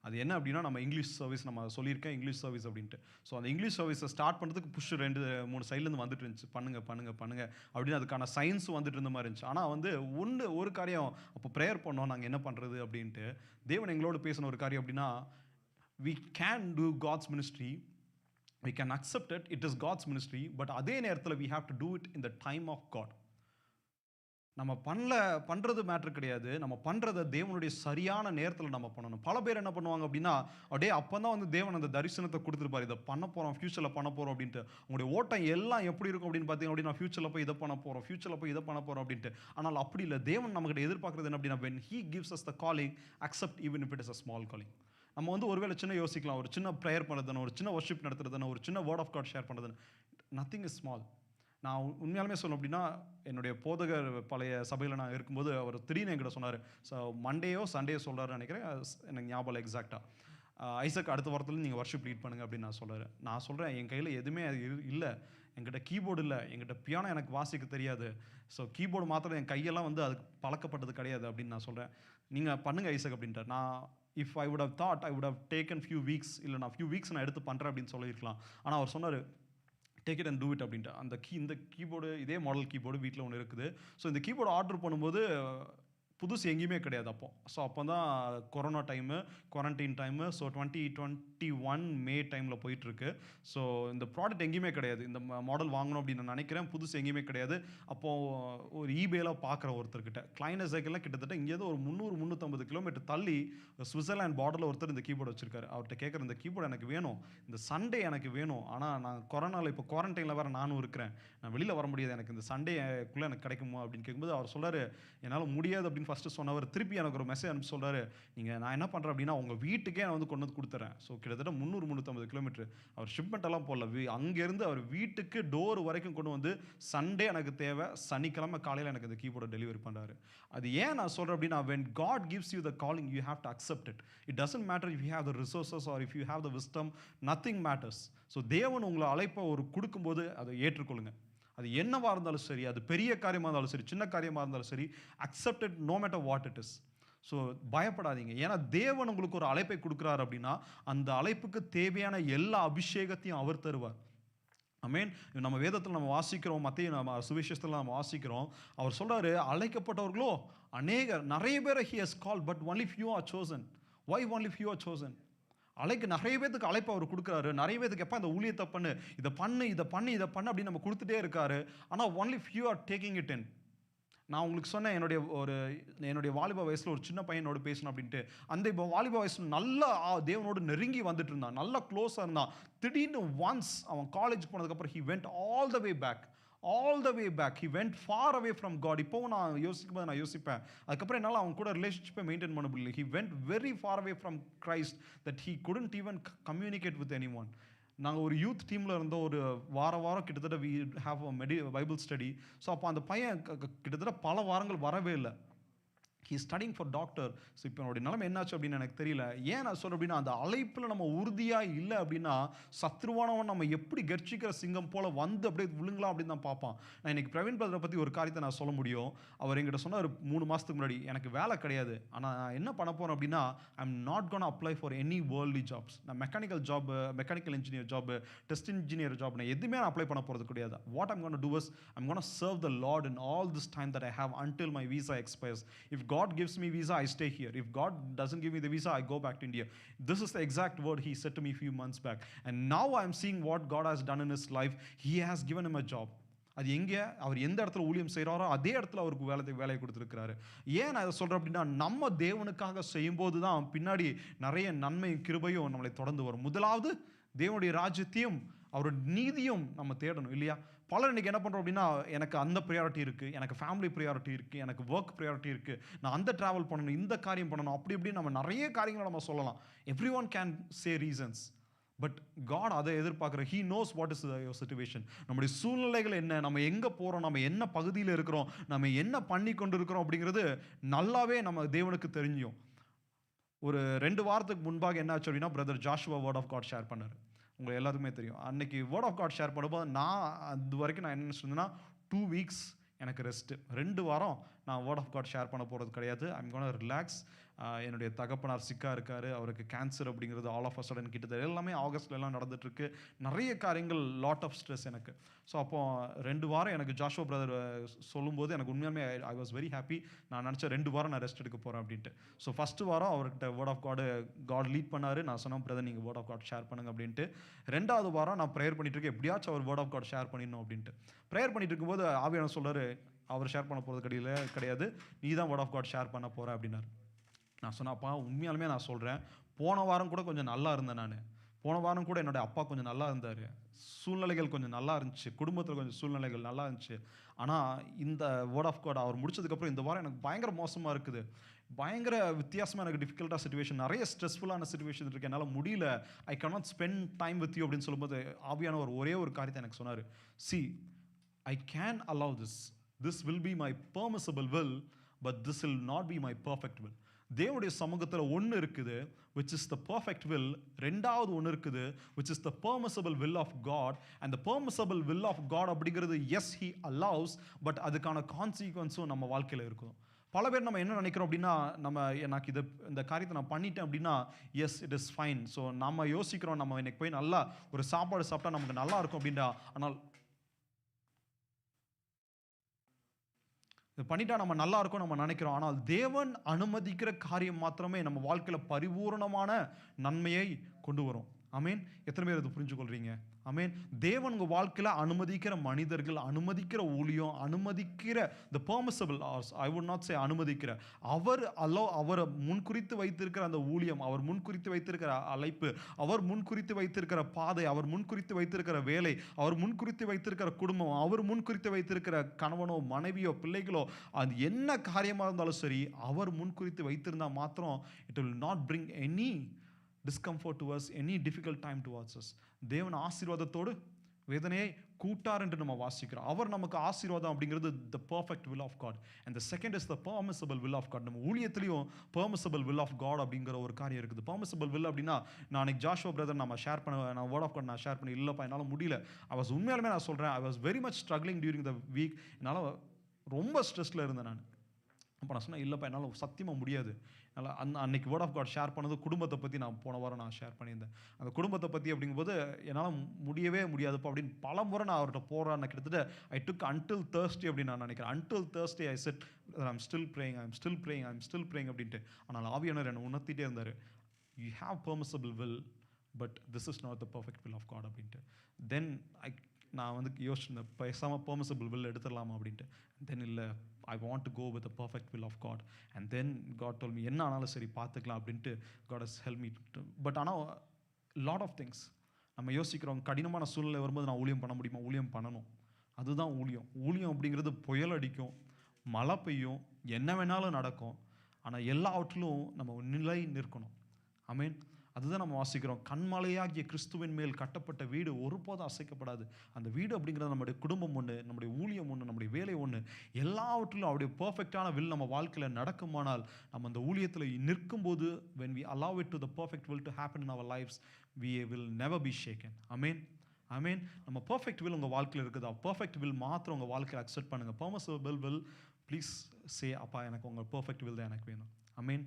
அது என்ன அப்படின்னா, நம்ம இங்கிலீஷ் சர்வீஸ் நம்ம சொல்லியிருக்கேன், இங்கிலீஷ் சர்வீஸ் அப்படின்ட்டு. ஸோ அந்த இங்கிலீஷ் சர்வீஸை ஸ்டார்ட் பண்ணுறதுக்கு புஷ் 2-3 சைட்லேருந்து வந்துட்டு இருந்துச்சு. பண்ணுங்க அப்படின்னு அதுக்கான சயின்ஸும் வந்துட்டு இருந்த மாதிரி இருந்துச்சு. ஆனால் வந்து ஒரு காரியம் அப்போ ப்ரேயர் பண்ணோம், நாங்கள் என்ன பண்ணுறது அப்படின்ட்டு. தேவன் எங்களோடு பேசின ஒரு காரியம் அப்படின்னா, we can do God's ministry, we can accept it, it is God's ministry, but அதே நேரத்தில் we have to do it in the time of God. நம்ம பண்ணுறது மேட்ரு கிடையாது. நம்ம பண்ணுறதை தேவனுடைய சரியான நேரத்தில் நம்ம பண்ணணும். பல பேர் என்ன பண்ணுவாங்க அப்படின்னா, அப்படியே அப்போ தான் வந்து தேவன் அந்த தரிசனத்தை கொடுத்துருப்பார், இதை பண்ண போகிறோம், ஃபியூச்சரில் பண்ண போகிறோம் அப்படின்ட்டு. உங்களுடைய ஓட்டம் எல்லாம் எப்படி இருக்கும் அப்படின்னு பார்த்தீங்க அப்படின்னா, ஃபியூச்சரில் போய் இதை பண்ண போகிறோம் அப்படின்ட்டு. ஆனால் அப்படி இல்லை. தேவன் நம்மகிட்ட எதிர்பார்க்குறது என்ன அப்படின்னா, when he gives us the calling, accept even if it is a small calling. நம்ம வந்து ஒருவேளை சின்ன யோசிக்கலாம், ஒரு சின்ன ப்ரேயர் பண்ணுறதுன்னு, ஒரு சின்ன வர்ஷிப் நடத்துறதுன்னு, ஒரு சின்ன வேர்ட் ஆஃப் காட் ஷேர் பண்ணுறதுன்னு. Nothing is small. நான் உண்மையாலுமே சொல்லணும் அப்படின்னா, என்னுடைய போதகர் பழைய சபையில் நான் இருக்கும்போது அவர் திடீர்னு என்கிட்ட சொன்னார். ஸோ மண்டேயோ சண்டேயோ சொல்கிறாருன்னு நினைக்கிறேன், எனக்கு ஞாபகம் இல்லை எக்ஸாக்டாக. ஐசக் அடுத்த வாரத்தில் நீங்கள் வர்ஷிப் லீட் பண்ணுங்க அப்படின்னு நான் சொல்கிறேன் என் கையில் எதுவுமே இல்லை. என்கிட்ட கீபோர்டு இல்லை, என்கிட்ட பியானோ எனக்கு வாசிக்க தெரியாது. ஸோ கீபோர்டு மாத்திரம் என் கையெல்லாம் வந்து அதுக்கு பழக்கப்பட்டது கிடையாது அப்படின்னு நான் சொல்கிறேன். நீங்கள் பண்ணுங்க ஐசக் அப்படின்ட்டு. நான் if I would have thought I would have taken few weeks, இல்லை நான் ஃபியூ வீக்ஸ் நான் எடுத்து பண்ணுறேன் அப்படின்னு சொல்லியிருக்கலாம். ஆனால் அவர் சொன்னார், take it and do it அப்படின்ட்டு. இந்த கீபோர்டு, இதே மாடல் கீபோர்டு வீட்டில் ஒன்று இருக்குது. ஸோ இந்த கீபோர்டு ஆர்டர் பண்ணும்போது புதுசு எங்கேயுமே கிடையாது அப்போ. ஸோ அப்போ தான் corona time, quarantine time. So 2021 மே டைமில் போயிட்டுருக்கு. ஸோ இந்த ப்ராடக்ட் எங்கேயுமே கிடையாது. இந்த மாடல் வாங்கணும் அப்படின்னு நான் நினைக்கிறேன். புதுசு எங்கேயுமே கிடையாது. அப்போது ஒரு ஈபேல பார்க்குற ஒருத்தர்கிட்ட கிளைனர் சைக்கிள்லாம் கிட்டத்தட்ட இங்கேருந்து ஒரு 300-350 கிலோமீட்டர் தள்ளி சுவிட்சர்லாந்து பார்டரில் ஒருத்தர் இந்த கீபோர்டு வச்சிருக்காரு. அவர்கிட்ட கேட்குற, இந்த கீபோர்டு எனக்கு வேணும், இந்த சண்டே எனக்கு வேணும். ஆனால் நான் கொரோனாவில் இப்போ குவாரண்டைனில் வேறு நானும் இருக்கிறேன், நான் வெளியில் வர முடியாது, எனக்கு இந்த சண்டேக்குள்ளே எனக்கு கிடைக்குமா அப்படின்னு கேட்கும்போது அவர் சொல்கிறார், என்னால் முடியாது அப்படின்னு ஃபஸ்ட்டு சொன்னவர் திருப்பி எனக்கு ஒரு மெசேஜ் அனுப்பி சொல்கிறாரு, நான் என்ன பண்ணுறேன் அப்படின்னா உங்கள் வீட்டுக்கே நான் வந்து கொண்டு வந்து கொடுத்துறேன். ஸோ கிட்டத்தட்ட 300-350 கிலோமீட்டர். அவர் ஷிப்மெண்ட் எல்லாம் போடல, அங்கேருந்து அவர் வீட்டுக்கு டோர் வரைக்கும் கொண்டு வந்து சண்டே எனக்கு தேவை, சனிக்கிழமை காலையில் எனக்கு இந்த கீபோர்டை டெலிவரி பண்ணுறாரு. அது ஏன் நான் சொல்கிறேன் அப்படின்னா, when God gives you the calling, you have to accept it. It doesn't matter if you have the resources or if you have the wisdom, nothing matters. So தேவன் உங்களை அழைப்பை கொடுக்கும்போது அதை ஏற்றுக்கொள்ளுங்க. அது என்னவாக இருந்தாலும் சரி, அது பெரிய காரியமாக இருந்தாலும் சரி, சின்ன காரியமாக இருந்தாலும் சரி, accept it no matter what it is. So பயப்படாதீங்க. ஏன்னா தேவன் உங்களுக்கு ஒரு அழைப்பை கொடுக்குறாரு அப்படின்னா அந்த அழைப்புக்கு தேவையான எல்லா அபிஷேகத்தையும் அவர் தருவார். ஆமென். நம்ம வேதத்தில் நம்ம வாசிக்கிறோம், மத்திய நம்ம சுவிசேஷத்தில் நம்ம வாசிக்கிறோம். அவர் சொல்கிறாரு, அழைக்கப்பட்டவர்களோ நிறைய பேரை he has called but only few are chosen. Why only few are chosen? நிறைய பேருக்கு அழைப்பு அவர் கொடுக்குறாரு. நிறைய பேருக்கு எப்போ இந்த ஊழியத்தை பண்ணு, இதை பண்ணு அப்படின்னு நம்ம கொடுத்துட்டே இருக்காரு. ஆனால் only few are taking it in. நான் உங்களுக்கு சொன்னேன், என்னுடைய வாலிப வயசில் ஒரு சின்ன பையனோடு பேசணும் அப்படின்ட்டு. அந்த இப்போ வாலிப வயசில் நல்லா தேவனோடு நெருங்கி வந்துட்டு இருந்தான், நல்லா க்ளோஸாக இருந்தான். திடீர்னு ஒன்ஸ் அவன் காலேஜ் போனதுக்கப்புறம் he went all the way back. He went far away from God. இப்போவும் நான் யோசிப்பேன், அதுக்கப்புறம் என்னால் அவன் கூட ரிலேஷன்ஷிப்பை மெயின்டைன் பண்ண முடியல. He went very far away from Christ that he couldn't even communicate with anyone. நாங்கள் ஒரு யூத் டீமில் இருந்தோம். ஒரு வாரம் கிட்டத்தட்ட we have a Bible study. So அப்போ அந்த பையன் கிட்டத்தட்ட பல வாரங்கள் வரவே இல்லை. He studying for doctor. So இப்போ என்னுடைய நிலைமை என்னாச்சு அப்படின்னு எனக்கு தெரியல. ஏன் நான் சொல்கிறேன் அப்படின்னா, அந்த அழைப்பில் நம்ம உறுதியாக இல்லை அப்படின்னா, சத்ருவானவன் நம்ம எப்படி கர்ச்சிக்கிற சிங்கம் போல் வந்து அப்படியே விழுங்கலாம் அப்படின்னு தான் பார்ப்பான். நான் இன்னைக்கு பிரவீன் பிரதரை பற்றி ஒரு காரியத்தை நான் சொல்ல முடியும். அவர் என்கிட்ட சொன்னார் 3 மாதத்துக்கு முன்னாடி, எனக்கு வேலை கிடையாது, ஆனால் நான் என்ன பண்ண போகிறேன் அப்படின்னா, I am not gonna apply for any worldly jobs. நான் mechanical engineer job, test engineer job நான் எதுவுமே நான் அப்ளை பண்ண போகிறது கிடையாது. What I'm gonna do is I'm gonna serve the Lord in all this time that I have until my visa expires. If God gives me visa, I stay here. If God doesn't give me the visa, I go back to India. This is the exact word he said to me a few months back. And now I am seeing what God has done in his life. He has given him a job. அது எங்கே அவர் எந்த இடத்துல ஊழியம் செய்கிறாரோ அதே இடத்துல அவருக்கு வேலையை கொடுத்துருக்கிறாரு. ஏன் நான் இதை சொல்கிறேன் அப்படின்னா, நம்ம தேவனுக்காக செய்யும்போது தான் பின்னாடி நிறைய நன்மையும் கிருபையும் நம்மளை தொடர்ந்து வரும். முதலாவது தேவனுடைய ராஜ்யத்தையும் அவரோட நீதியும் நம்ம தேடணும் இல்லையா? பலர் இன்றைக்கி என்ன பண்ணுறோம் அப்படின்னா, எனக்கு அந்த ப்ரையாரிட்டி இருக்குது, எனக்கு ஃபேமிலி ப்ரையாரிட்டி இருக்குது, எனக்கு ஒர்க் ப்ரையாரிட்டி இருக்குது, நான் அந்த ட்ராவல் பண்ணணும், இந்த காரியம் பண்ணணும், அப்படி இப்படி நம்ம நிறைய காரியங்களை நம்ம சொல்லலாம். Everyone can say reasons. But God அதை எதிர்பார்க்குற, he knows what is your situation. நம்முடைய சூழ்நிலைகள் என்ன, நம்ம எங்கே போகிறோம், நம்ம என்ன பகுதியில் இருக்கிறோம், நம்ம என்ன பண்ணி கொண்டு இருக்கிறோம் அப்படிங்கிறது நல்லாவே நம்ம தேவனுக்கு தெரிஞ்சியும். ஒரு 2 வாரத்துக்கு முன்பாக என்ன ஆச்சு அப்படின்னா, brother Joshua word of God share பண்ணார். உங்களுக்கு எல்லாத்துக்குமே தெரியும். அன்னைக்கு வேர்ட் ஆஃப் காட் ஷேர் பண்ணும்போது நான் அது வரைக்கும் நான் என்ன நினச்சிருந்தேன்னா, 2 வீக்ஸ் எனக்கு ரெஸ்ட்டு, 2 வாரம் நான் வேர்ட் ஆஃப் காட் ஷேர் பண்ண போகிறது கிடையாது. I'm gonna relax. என்னுடைய தகப்பனார் சிக்கா இருக்கார், அவருக்கு கேன்சர் அப்படிங்கிறது ஆல் ஆஃப் அ சடன் கிட்டத்தட்ட எல்லாமே ஆகஸ்ட்லாம் நடந்துட்டுருக்கு. நிறைய காரியங்கள், லாட் ஆஃப் ஸ்ட்ரெஸ் எனக்கு. ஸோ அப்போ 2 வாரம் எனக்கு ஜாஷுவா பிரதர் சொல்லும்போது எனக்கு உண்மையாலுமே ஐ வாஸ் வெரி ஹாப்பி. நான் நினச்சேன் 2 வாரம் நான் ரெஸ்ட் எடுக்க போகிறேன் அப்படின்ட்டு. ஸோ ஃபஸ்ட்டு வாரம் அவர்கிட்ட வேர்ட் ஆஃப் காட் லீட் பண்ணார். நான் சொன்னேன், பிரதர் நீங்கள் வேர்ட் ஆஃப் காட் ஷேர் பண்ணுங்க அப்படின்ட்டு. 2வது வாரம் நான் ப்ரேயர் பண்ணிட்டு இருக்கேன், எப்படியாச்சும் அவர் வேர்ட் ஆஃப் காட் ஷேர் பண்ணிடணும் அப்படின்ட்டு. ப்ரேயர் பண்ணிட்டு இருக்கும்போது ஆவியானவர் சொல்றாரு, அவர் ஷேர் பண்ண போகிறது கிடையாது, நீ தான் வேர்ட் ஆஃப் காட் ஷேர் பண்ண போகிற அப்படின்னாரு. நான் சொன்னேன், அப்பா உண்மையாலுமே நான் சொல்கிறேன், போன வாரம் கூட கொஞ்சம் நல்லா இருந்தேன் நான். போன வாரம் கூட என்னோடய அப்பா கொஞ்சம் நல்லா இருந்தார், சூழ்நிலைகள் கொஞ்சம் நல்லா இருந்துச்சு, குடும்பத்தில் கொஞ்சம் சூழ்நிலைகள் நல்லா இருந்துச்சு. ஆனால் இந்த வேர்ட் ஆஃப் காட் அவர் முடிச்சதுக்கப்புறம் இந்த வாரம் எனக்கு பயங்கர மோசமாக இருக்குது, பயங்கர வித்தியாசமாக எனக்கு டிஃபிகல்ட்டாக சிச்சுவேஷன், நிறைய ஸ்ட்ரெஸ்ஃபுல்லான சிச்சுவேஷன் இருக்குது, என்னால் முடியல, I cannot spend time with you அப்படின்னு சொல்லும்போது ஆவியானவர் ஒரே ஒரு காரியத்தை எனக்கு சொன்னார். See, I can allow this. This will be my permissible will, but this will not be my perfect will. தேவனுடைய சமூகத்தில் ஒன்று இருக்குது, which is the perfect will. ரெண்டாவது ஒன்று இருக்குது, which is the permissible will of God. And the permissible will of God அப்படிங்கிறது yes he allows, but அதுக்கான கான்சிக்வன்ஸும் நம்ம வாழ்க்கையில் இருக்கும். பல பேர் நம்ம என்ன நினைக்கிறோம் அப்படின்னா, எனக்கு இந்த காரியத்தை நான் பண்ணிட்டேன் அப்படின்னா S it is fine. So நம்ம யோசிக்கிறோம், நம்ம இன்னைக்கு போய் நல்லா ஒரு சாப்பாடு சாப்பிட்டா நமக்கு நல்லா இருக்கும் அப்படின்னா, ஆனால் இது பண்ணிட்டா நம்ம நல்லா இருக்கும் நம்ம நினைக்கிறோம். ஆனால் தேவன் அனுமதிக்கிற காரியம் மாத்திரமே நம்ம வாழ்க்கையில் பரிபூர்ணமான நன்மையை கொண்டு வரும். ஆமேன். எத்தனை பேர் இது புரிஞ்சு கொள்றீங்க? ஆமேன். தேவன் உங்கள் வாழ்க்கையில் அனுமதிக்கிற மனிதர்கள், அனுமதிக்கிற ஊழியம், அனுமதிக்கிற the permissible, I would not say அனுமதிக்கிற, அவர் முன்குறித்து வைத்திருக்கிற அந்த ஊழியம், அவர் முன்குறித்து வைத்திருக்கிற அழைப்பு, அவர் முன்குறித்து வைத்திருக்கிற பாதை, அவர் முன்குறித்து வைத்திருக்கிற வேலை, அவர் முன்குறித்து வைத்திருக்கிற குடும்பம், அவர் முன்குறித்து வைத்திருக்கிற கணவனோ மனைவியோ பிள்ளைகளோ, அது என்ன காரியமாக இருந்தாலும் சரி, அவர் முன்குறித்து வைத்திருந்தால் மாத்திரம் it will not bring any discomfort to us, any difficult time towards us. தேவன் ஆசீர்வாதத்தோடு வேதனையை கூட்டார் என்று நம்ம வாசிக்கிறோம். அவர் நமக்கு ஆசீர்வாதம் அப்படிங்கிறது the perfect will of God. And the second is the permissible will of God. நம்ம ஊழியத்திலையும் permissible will of God அப்படிங்கிற ஒரு காரியம் இருக்குது. permissible will அப்படின்னா, நான் ஜாஷுவா பிரதர் நான் வேர்ட் ஆஃப் காட் நான் ஷேர் பண்ணி இல்லைப்பா என்னால் முடியல, உண்மையாலுமே நான் சொல்கிறேன், I was very much struggling during the week. என்னால் ரொம்ப ஸ்ட்ரெஸ்ஸில் இருந்தேன் நான். அப்போ நான் சொன்னேன், இல்லைப்பா என்னால் சத்தியமாக முடியாது. என்னால் அன்னைக்கு வேர்ட் ஆஃப் காட் ஷேர் பண்ணது குடும்பத்தை பற்றி நான் போன வாரம் நான் ஷேர் பண்ணியிருந்தேன். அந்த குடும்பத்தை பற்றி அப்படிங்கும்போது என்னால் முடியவே முடியாதுப்பா அப்படின்னு பல முறை நான் அவர்கிட்ட போகிறேன். கிட்டத்தட்ட ஐ டுக் until Thursday அப்படின்னு நான் நினைக்கிறேன். until Thursday I said I'm still praying அப்படின்ட்டு. ஆனால் ஆவியானவர் என்னை உணர்த்திட்டே இருந்தார், you have permissible will but this is not the perfect will of God அப்படின்ட்டு. தென் நான் யோசிச்சிருந்தேன், பேசாமல் permissible will எடுத்துடலாமா அப்படின்ட்டு. தென் இல்லை, I want to go with the perfect will of God. And then God told me, என்ன ஆனாலும் சரி பார்த்துக்கலாம் அப்படின்ட்டு. God has helped me. But ஆனால் lot of things நம்ம யோசிக்கிறோம், கடினமான சூழ்நிலை வரும்போது நான் ஊழியம் பண்ண முடியுமா? ஊழியம் பண்ணணும், அதுதான் ஊழியம். ஊழியம் அப்படிங்கிறது புயல் அடிக்கும், மழை பெய்யும், என்ன வேணாலும் நடக்கும், ஆனால் எல்லாவற்றிலும் நம்ம நிலை நிற்கணும். ஆமேன். அதுதான் நம்ம வாசிக்கிறோம். கன்மலையாகிய கிறிஸ்துவின் மேல் கட்டப்பட்ட வீடு ஒருபோதும் அசைக்கப்படாது. அந்த வீடு அப்படிங்கிறது நம்முடைய குடும்பம் ஒன்று, நம்முடைய ஊழியம் ஒன்று, நம்முடைய வேலை ஒன்று, எல்லாவற்றிலும் அவருடைய பெர்ஃபெக்டான வில் நம்ம வாழ்க்கையில் நடக்குமானால், நம்ம அந்த ஊழியத்தில் நிற்கும்போது, when we allow it to the perfect will to happen in our lives, we will never be shaken. Amen. ஆமென். நம்ம பெர்ஃபெக்ட் வில் உங்கள் வாழ்க்கையில் இருக்குதா? பெர்ஃபெக்ட் வில் மாத்திரம் உங்கள் வாழ்க்கையில் அக்செப்ட் பண்ணுங்கள். பெர்மிசிபிள் வில் ப்ளீஸ் சே, அப்பா எனக்கு உங்கள் பெர்ஃபெக்ட் வில் தான் எனக்கு வேணும். ஆமென்.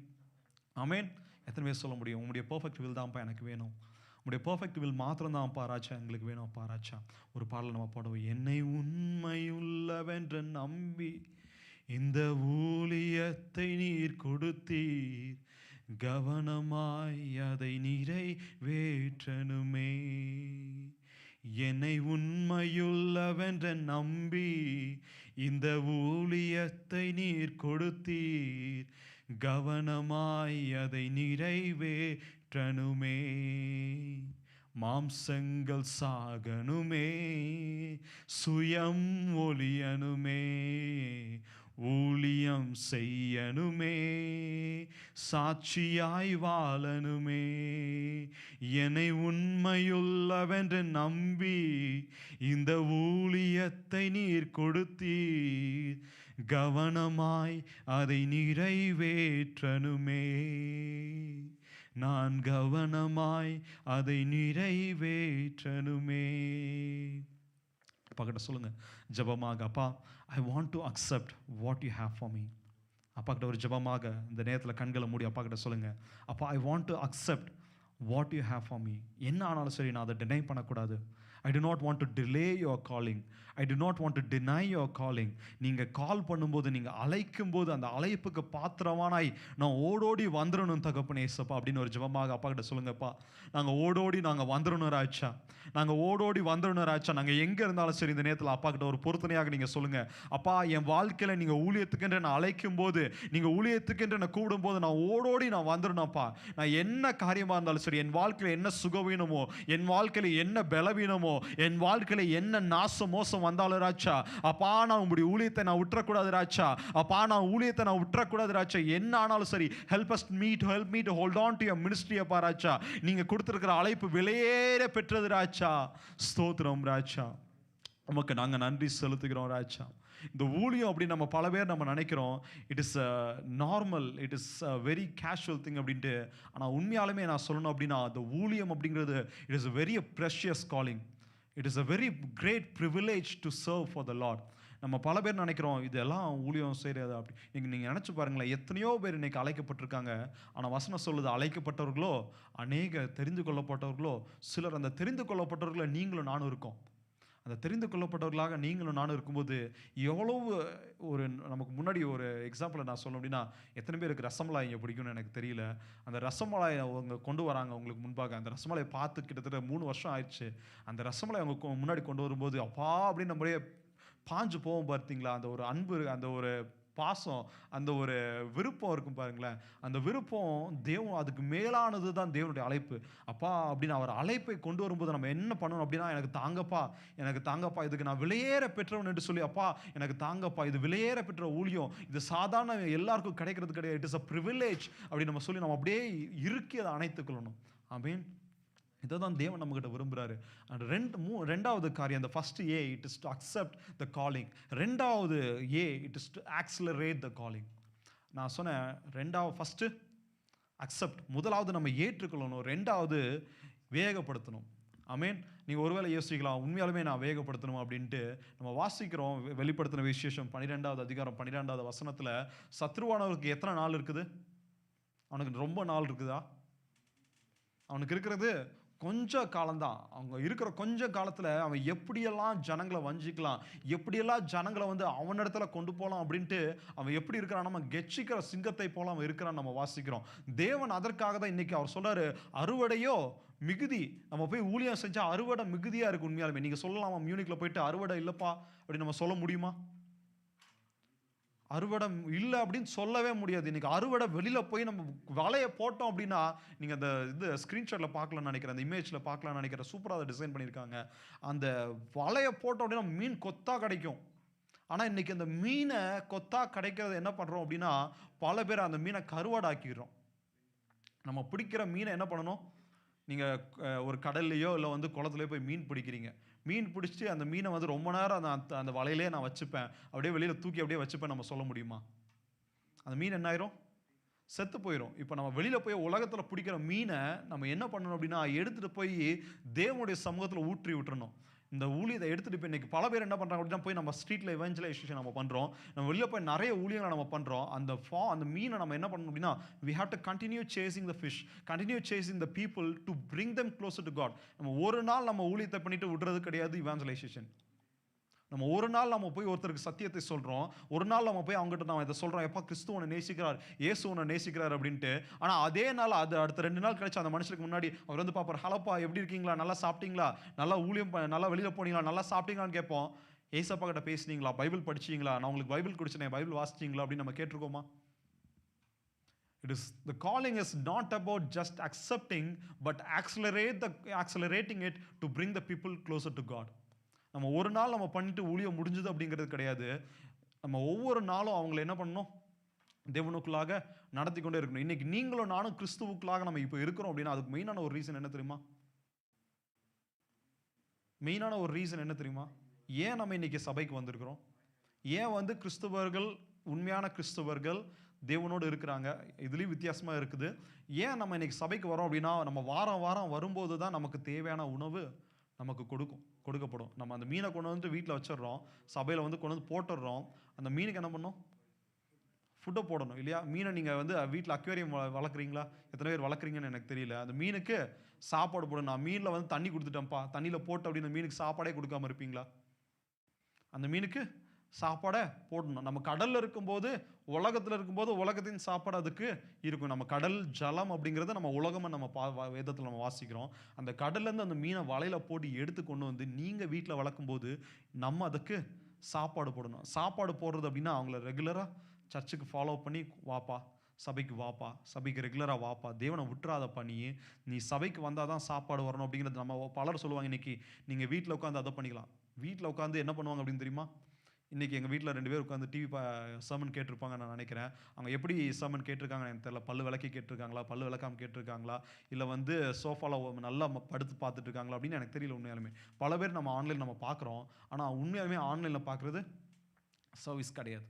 ஆமென். எத்தனை பேர் சொல்ல முடியும்? உங்களுடைய பெர்ஃபெக்ட் வில் தான்ப்பா எனக்கு வேணும். உங்களுடைய பெர்ஃபெக்ட் வில் மாத்திரம் தான் பாராச்சா எங்களுக்கு வேணும் பாராச்சா. ஒரு பாடல் நம்ம பாடுவோம். என்னை உண்மையுள்ளவென்று நம்பி இந்த ஊழியத்தை நீர் கொடுத்தீர், கவனமாய் அதை நிறைவேற்றணுமே. என்னை உண்மையுள்ளவென்று நம்பி இந்த ஊழியத்தை நீர் கொடுத்தீர், கவனமாய் அதை நிறைவேற்றணுமே. மாம்சங்கள் சாகனுமே, சுயம் ஒளியனுமே, ஊழியம் செய்யனுமே, சாட்சியாய் வாழனுமே. என்னை உண்மையுள்ளவென்று நம்பி இந்த ஊழியத்தை நீர் கொடுத்தீர், கவனமாய் அதை நிறைவேற்றணுமே. நான் கவனமாய் அதை நிறைவேற்றணுமே. அப்பா கிட்ட சொல்லுங்க ஜெபமாக, அப்பா I want to accept what you have for me. அப்பா கிட்ட ஒரு ஜெபமாக இந்த நேரத்தில் கண்களை மூடி அப்பா கிட்ட சொல்லுங்க, அப்பா I want to accept what you have for me. என்ன ஆனாலும் சரி நான் அதை டினை பண்ணக்கூடாது. I do not want to delay your calling. I do not want to deny your calling. நீங்கள் கால் பண்ணும்போது, நீங்கள் அழைக்கும் போது அந்த அழைப்புக்கு பாத்திரமானாய் நான் ஓடோடி வந்துடணும் தகப்பனே ஏசப்பா அப்படின்னு ஒரு ஜெபமாக அப்பா கிட்ட சொல்லுங்கப்பா. நாங்கள் ஓடோடி நாங்கள் வந்துடணும் ராஜா, நாங்கள் ஓடோடி வந்துடணும் ராஜா. நாங்கள் எங்கே இருந்தாலும் சரி இந்த நேரத்தில் அப்பா கிட்ட ஒரு பொருத்தனையாக நீங்கள் சொல்லுங்கள், அப்பா என் வாழ்க்கையில் நீங்கள் ஊழியத்துக்கென்று நான் அழைக்கும் போது, நீங்கள் ஊழியத்துக்கென்று நான் கூடும்போது நான் ஓடோடி நான் வந்துடணும்ப்பா. நான் என்ன காரியமாக இருந்தாலும் சரி, என் வாழ்க்கையில் என்ன சுகவீனமோ, என் வாழ்க்கையில் என்ன பலவீனமோ, என் வாழ்க்கையில என்ன நாசம் மோசம் வந்தாலும் ராஜா, அப்பா நான் உங்களுடைய ஊழியத்தை நான் விட்டுறக்கூடாது ராஜா, அப்பா நான் ஊழியத்தை நான் விட்டுறக்கூடாது ராஜா. என்ன ஆனாலும் சரி, help me to hold on to your ministry அப்பா ராஜா. நீங்க கொடுத்திருக்கிற அழைப்பு விலையேற பெற்றது ராஜா. ஸ்தோத்திரம் ராஜா, உமக்கு நாங்க நன்றி செலுத்துகிறோம் ராஜா. இந்த ஊழியம் அப்படி நம்ம பல பேர் நம்ம நினைக்கிறோம், it is normal, it is very casual thing அப்படின்ட்டு. ஆனால் உண்மையாலுமே நான் சொல்லணும் அப்படின்னா, அந்த ஊழியம் அப்படிங்கிறது it is a very precious calling. It is a very great privilege to serve for the Lord. நம்ம பல பேர் நினைக்கிறோம் இதெல்லாம் ஊழியம் செய்கிறது அப்படி. நீங்கள் நினச்சி பாருங்களேன், எத்தனையோ பேர் இன்னைக்கு அழைக்கப்பட்டிருக்காங்க. ஆனால் வசனம் சொல்லுது, அழைக்கப்பட்டவர்களோ அநேக, தெரிந்து கொள்ளப்பட்டவர்களோ சிலர். அந்த தெரிந்து கொள்ளப்பட்டவர்களை நீங்களும் நானும் இருக்கோம். அந்த தெரிந்து கொள்ளப்பட்டவர்களாக நீங்களும் நானும் இருக்கும்போது எவ்வளவு ஒரு, நமக்கு முன்னாடி ஒரு எக்ஸாம்பிளை நான் சொல்லணும் அப்படின்னா, எத்தனை பேருக்கு ரசமலாய் இங்கே பிடிக்கும்னு எனக்கு தெரியல. அந்த ரசமலாயை அவங்க கொண்டு வராங்க உங்களுக்கு முன்பாக. அந்த ரசமலாயை பார்த்து கிட்டத்தட்ட 3 வருஷம் ஆயிடுச்சு. அந்த ரசமலாய் அவங்க முன்னாடி கொண்டு வரும்போது அப்பா அப்படின்னு நம்மளே பாஞ்சு போவோம் பார்த்தீங்களா. அந்த ஒரு அன்பு, அந்த ஒரு பாசம், அந்த ஒரு விருப்பம் இருக்கும் பாருங்களேன். அந்த விருப்பம் தேவன், அதுக்கு மேலானது தான் தேவனுடைய அழைப்பு. அப்பா அப்படின்னு அவர் அழைப்பை கொண்டு வரும்போது நம்ம என்ன பண்ணணும் அப்படின்னா, எனக்கு தாங்கப்பா, எனக்கு தாங்கப்பா, இதுக்கு நான் விலையேற பெற்றவன் என்று சொல்லி, அப்பா எனக்கு தாங்கப்பா, இது விலையேற பெற்ற ஊழியம், இது சாதாரண எல்லாருக்கும் கிடைக்கிறது கிடையாது, இட் இஸ் அ ப்ரிவிலேஜ் அப்படின்னு நம்ம சொல்லி நம்ம அப்படியே இறுக்கி அதை அணைத்துக் கொள்ளணும். ஆமென். இதை தான் தேவன் நம்மகிட்ட விரும்புகிறாரு. ரெண்டாவது காரியம், அந்த ஃபர்ஸ்ட் ஏ, it is to accept the calling. ரெண்டாவது ஏ, it is to accelerate the calling. நான் சொன்னேன் ரெண்டாவது, ஃபஸ்ட்டு அக்செப்ட், முதலாவது நம்ம ஏற்றுக்கொள்ளணும், ரெண்டாவது வேகப்படுத்தணும். ஆமென். நீங்கள் ஒருவேளை யோசிக்கலாம், உண்மையாலுமே நான் வேகப்படுத்தணும் அப்படின்ட்டு. நம்ம வாசிக்கிறோம் வெளிப்படுத்தின விசேஷம் 12வது அதிகாரம் 12வது வசனத்தில், சத்ருவானவருக்கு எத்தனை நாள் இருக்குது? அவனுக்கு ரொம்ப நாள் இருக்குதா? அவனுக்கு இருக்கிறது கொஞ்ச காலம்தான். அவங்க இருக்கிற கொஞ்ச காலத்தில் அவன் எப்படியெல்லாம் ஜனங்களை வஞ்சிக்கலாம், எப்படியெல்லாம் ஜனங்களை வந்து அவனிடத்துல கொண்டு போகலாம் அப்படின்ட்டு அவன் எப்படி இருக்கிறான், நம்ம கெச்சிக்கிற சிங்கத்தை போல அவன் இருக்கிறான் நம்ம வாசிக்கிறோம். தேவன் அதற்காக தான் இன்னைக்கு அவர் சொல்றாரு, அறுவடையோ மிகுதி. நம்ம போய் ஊழியம் செஞ்சா அறுவடை மிகுதியா இருக்கு. உண்மையாலுமே நீங்க சொல்லலாமா, மியூனிக்ல போயிட்டு அறுவடை இல்லப்பா அப்படின்னு நம்ம சொல்ல முடியுமா? அறுவடை இல்லை அப்படின்னு சொல்லவே முடியாது. இன்னைக்கு அறுவடை வெளியில் போய் நம்ம வலையை போட்டோம் அப்படின்னா, நீங்கள் அந்த இது ஸ்க்ரீன்ஷாட்டில் பார்க்கலான்னு நினைக்கிறேன், அந்த இமேஜில் பார்க்கலான்னு நினைக்கிறேன், சூப்பராக அதை டிசைன் பண்ணியிருக்காங்க. அந்த வலையை போட்டோம் அப்படின்னா மீன் கொத்தா கிடைக்கும். ஆனால் இன்னைக்கு அந்த மீனை கொத்தா கிடைக்கிறது என்ன பண்ணுறோம் அப்படின்னா, பல பேர் அந்த மீனை கருவாடாக்கிடுறோம். நம்ம பிடிக்கிற மீனை என்ன பண்ணணும், நீங்கள் ஒரு கடல்லையோ இல்லை வந்து குளத்துலையோ போய் மீன் பிடிக்கிறீங்க. மீன் பிடிச்சி அந்த மீனை வந்து ரொம்ப நேரம் அந்த வலையிலே நான் வச்சுப்பேன், அப்படியே வெளியில் தூக்கி அப்படியே வச்சுப்பேன் நம்ம சொல்ல முடியுமா? அந்த மீன் என்ன ஆயிரும்? செத்து போயிடும். இப்போ நம்ம வெளியில் போய் உலகத்தில் பிடிக்கிற மீனை நம்ம என்ன பண்ணணும் அப்படின்னா, எடுத்துகிட்டு போய் தேவனுடைய சமூகத்தில் ஊற்றி விட்டுறணும். இந்த ஊழியத்தை எடுத்துகிட்டு போய் இன்றைக்கி பல பேர் என்ன பண்ணுறாங்க அப்படின்னா, போய் நம்ம ஸ்ட்ரீட்டில் எவெஞ்சலைசேஷன் நம்ம பண்ணுறோம், நம்ம வெளியில் போய் நிறைய ஊழியங்களை நம்ம பண்ணுறோம். அந்த மீனை நம்ம என்ன பண்ணணும் அப்படின்னா, we have to continue chasing the fish, continue chasing the people to bring them closer to God. நம்ம ஒரு நாள் நம்ம ஊழியத்தை பண்ணிட்டு விடுறது கிடையாது இவாஞ்சலைசேஷன். நம்ம ஒரு நாள் நம்ம போய் ஒருத்தருக்கு சத்தியத்தை சொல்கிறோம், ஒரு நாள் நம்ம போய் அவங்ககிட்ட நம்ம இதை சொல்கிறோம், எப்பா கிறிஸ்து உன்னை நேசிக்கிறார், இயேசு உன்னை நேசிக்கிறார் அப்படின்ட்டு. ஆனால் அதே நாள் அடுத்த 2 நாள் கழிச்சு அந்த மனுஷனுக்கு முன்னாடி அவர் வந்து பார்ப்பார், ஹலோப்பா எப்படி இருக்கீங்களா, நல்லா சாப்பிட்டீங்களா, நல்லா ஊழியம் நல்லா வெளியில் போனீங்களா, நல்லா சாப்பிட்டீங்களான்னு கேட்போம். ஏசப்பா கிட்ட பேசுனீங்களா, பைபிள் படிச்சிங்களா, நான் உங்களுக்கு பைபிள் குடிச்சேன், பைபிள் வாசிச்சிங்களா அப்படின்னு நம்ம கேட்டிருக்கோமா? The calling is not about just accepting, but accelerating it to bring the people closer to God. நம்ம ஒரு நாள் நம்ம பண்ணிட்டு ஊழியம் முடிஞ்சது அப்படிங்கிறது கிடையாது. நம்ம ஒவ்வொரு நாளும் அவங்களை என்ன பண்ணணும், தேவனுக்குள்ளாக நடத்தி கொண்டே இருக்கணும். இன்னைக்கு நீங்களும் நானும் கிறிஸ்துவுக்குள்ளாக நம்ம இப்போ இருக்கிறோம் அப்படின்னா அதுக்கு மெயினான ஒரு ரீசன் என்ன தெரியுமா? மெயினான ஒரு ரீசன் என்ன தெரியுமா? ஏன் நம்ம இன்னைக்கு சபைக்கு வந்திருக்கிறோம்? ஏன் வந்து கிறிஸ்துவர்கள், உண்மையான கிறிஸ்துவர்கள் தேவனோடு இருக்கிறாங்க, இதுலேயும் வித்தியாசமாக இருக்குது. ஏன் நம்ம இன்னைக்கு சபைக்கு வரோம் அப்படின்னா, நம்ம வாரம் வாரம் வரும்போது தான் நமக்கு தேவையான உணவு நமக்கு கொடுக்கப்படும். நம்ம அந்த மீனை கொண்டு வந்து வீட்டில் வச்சிடுறோம், சபையில் வந்து கொண்டு வந்து போட்டுடுறோம். அந்த மீனுக்கு என்ன பண்ணணும்? ஃபுட்டை போடணும் இல்லையா? மீனை நீங்கள் வந்து வீட்டில் அக்வேரியம் வளர்க்குறீங்களா? எத்தனை பேர் வளர்க்குறீங்கன்னு எனக்கு தெரியல. அந்த மீனுக்கு சாப்பாடு போடணும். நான் மீனில் வந்து தண்ணி கொடுத்துட்டேன்ப்பா, தண்ணியில் போட்டு அப்படின்னு மீனுக்கு சாப்பாடே கொடுக்காம இருப்பீங்களா? அந்த மீனுக்கு சாப்பாடை போடணும். நம்ம கடலில் இருக்கும்போது, உலகத்தில் இருக்கும்போது உலகத்தின் சாப்பாடு அதுக்கு இருக்கும். நம்ம கடல் ஜலம் அப்படிங்கிறத நம்ம உலகமாக நம்ம வேதத்தில் நம்ம வாசிக்கிறோம். அந்த கடல்லேருந்து அந்த மீனை வலையில் போட்டு எடுத்து கொண்டு வந்து நீங்கள் வீட்டில் வளர்க்கும்போது நம்ம அதுக்கு சாப்பாடு போடணும். சாப்பாடு போடுறது அப்படின்னா அவங்கள ரெகுலராக சர்ச்சுக்கு ஃபாலோ பண்ணி வாப்பா, சபைக்கு வாப்பா, சபைக்கு ரெகுலராக வாப்பா, தேவனை விட்டுறாத பண்ணி நீ சபைக்கு வந்தால் தான் சாப்பாடு வரணும் அப்படிங்கிறது. நம்ம பலர் சொல்லுவாங்க, இன்றைக்கி நீங்கள் வீட்டில் உட்காந்து அதை பண்ணிக்கலாம். வீட்டில் உட்காந்து என்ன பண்ணுவாங்க அப்படின்னு தெரியுமா? இன்றைக்கி எங்கள் வீட்டில் 2 பேர் உட்காந்து டிவி சர்மன் கேட்டிருப்பாங்க நான் நினைக்கிறேன். அவங்க எப்படி சர்மன் கேட்டிருக்காங்கன்னு எனக்கு தெரியல. பல்லு விளக்கி கேட்டிருக்காங்களா, பல்லு விளக்காமல் கேட்டிருக்காங்களா, இல்லை வந்து சோஃபாவில் நல்லா படுத்து பார்த்துட்டு இருக்காங்களா அப்படின்னு எனக்கு தெரியல. உண்மையாலுமே பல பேர் நம்ம ஆன்லைன் நம்ம பார்க்குறோம், ஆனால் உண்மையாலுமே ஆன்லைனில் பார்க்குறது சர்வீஸ் கிடையாது.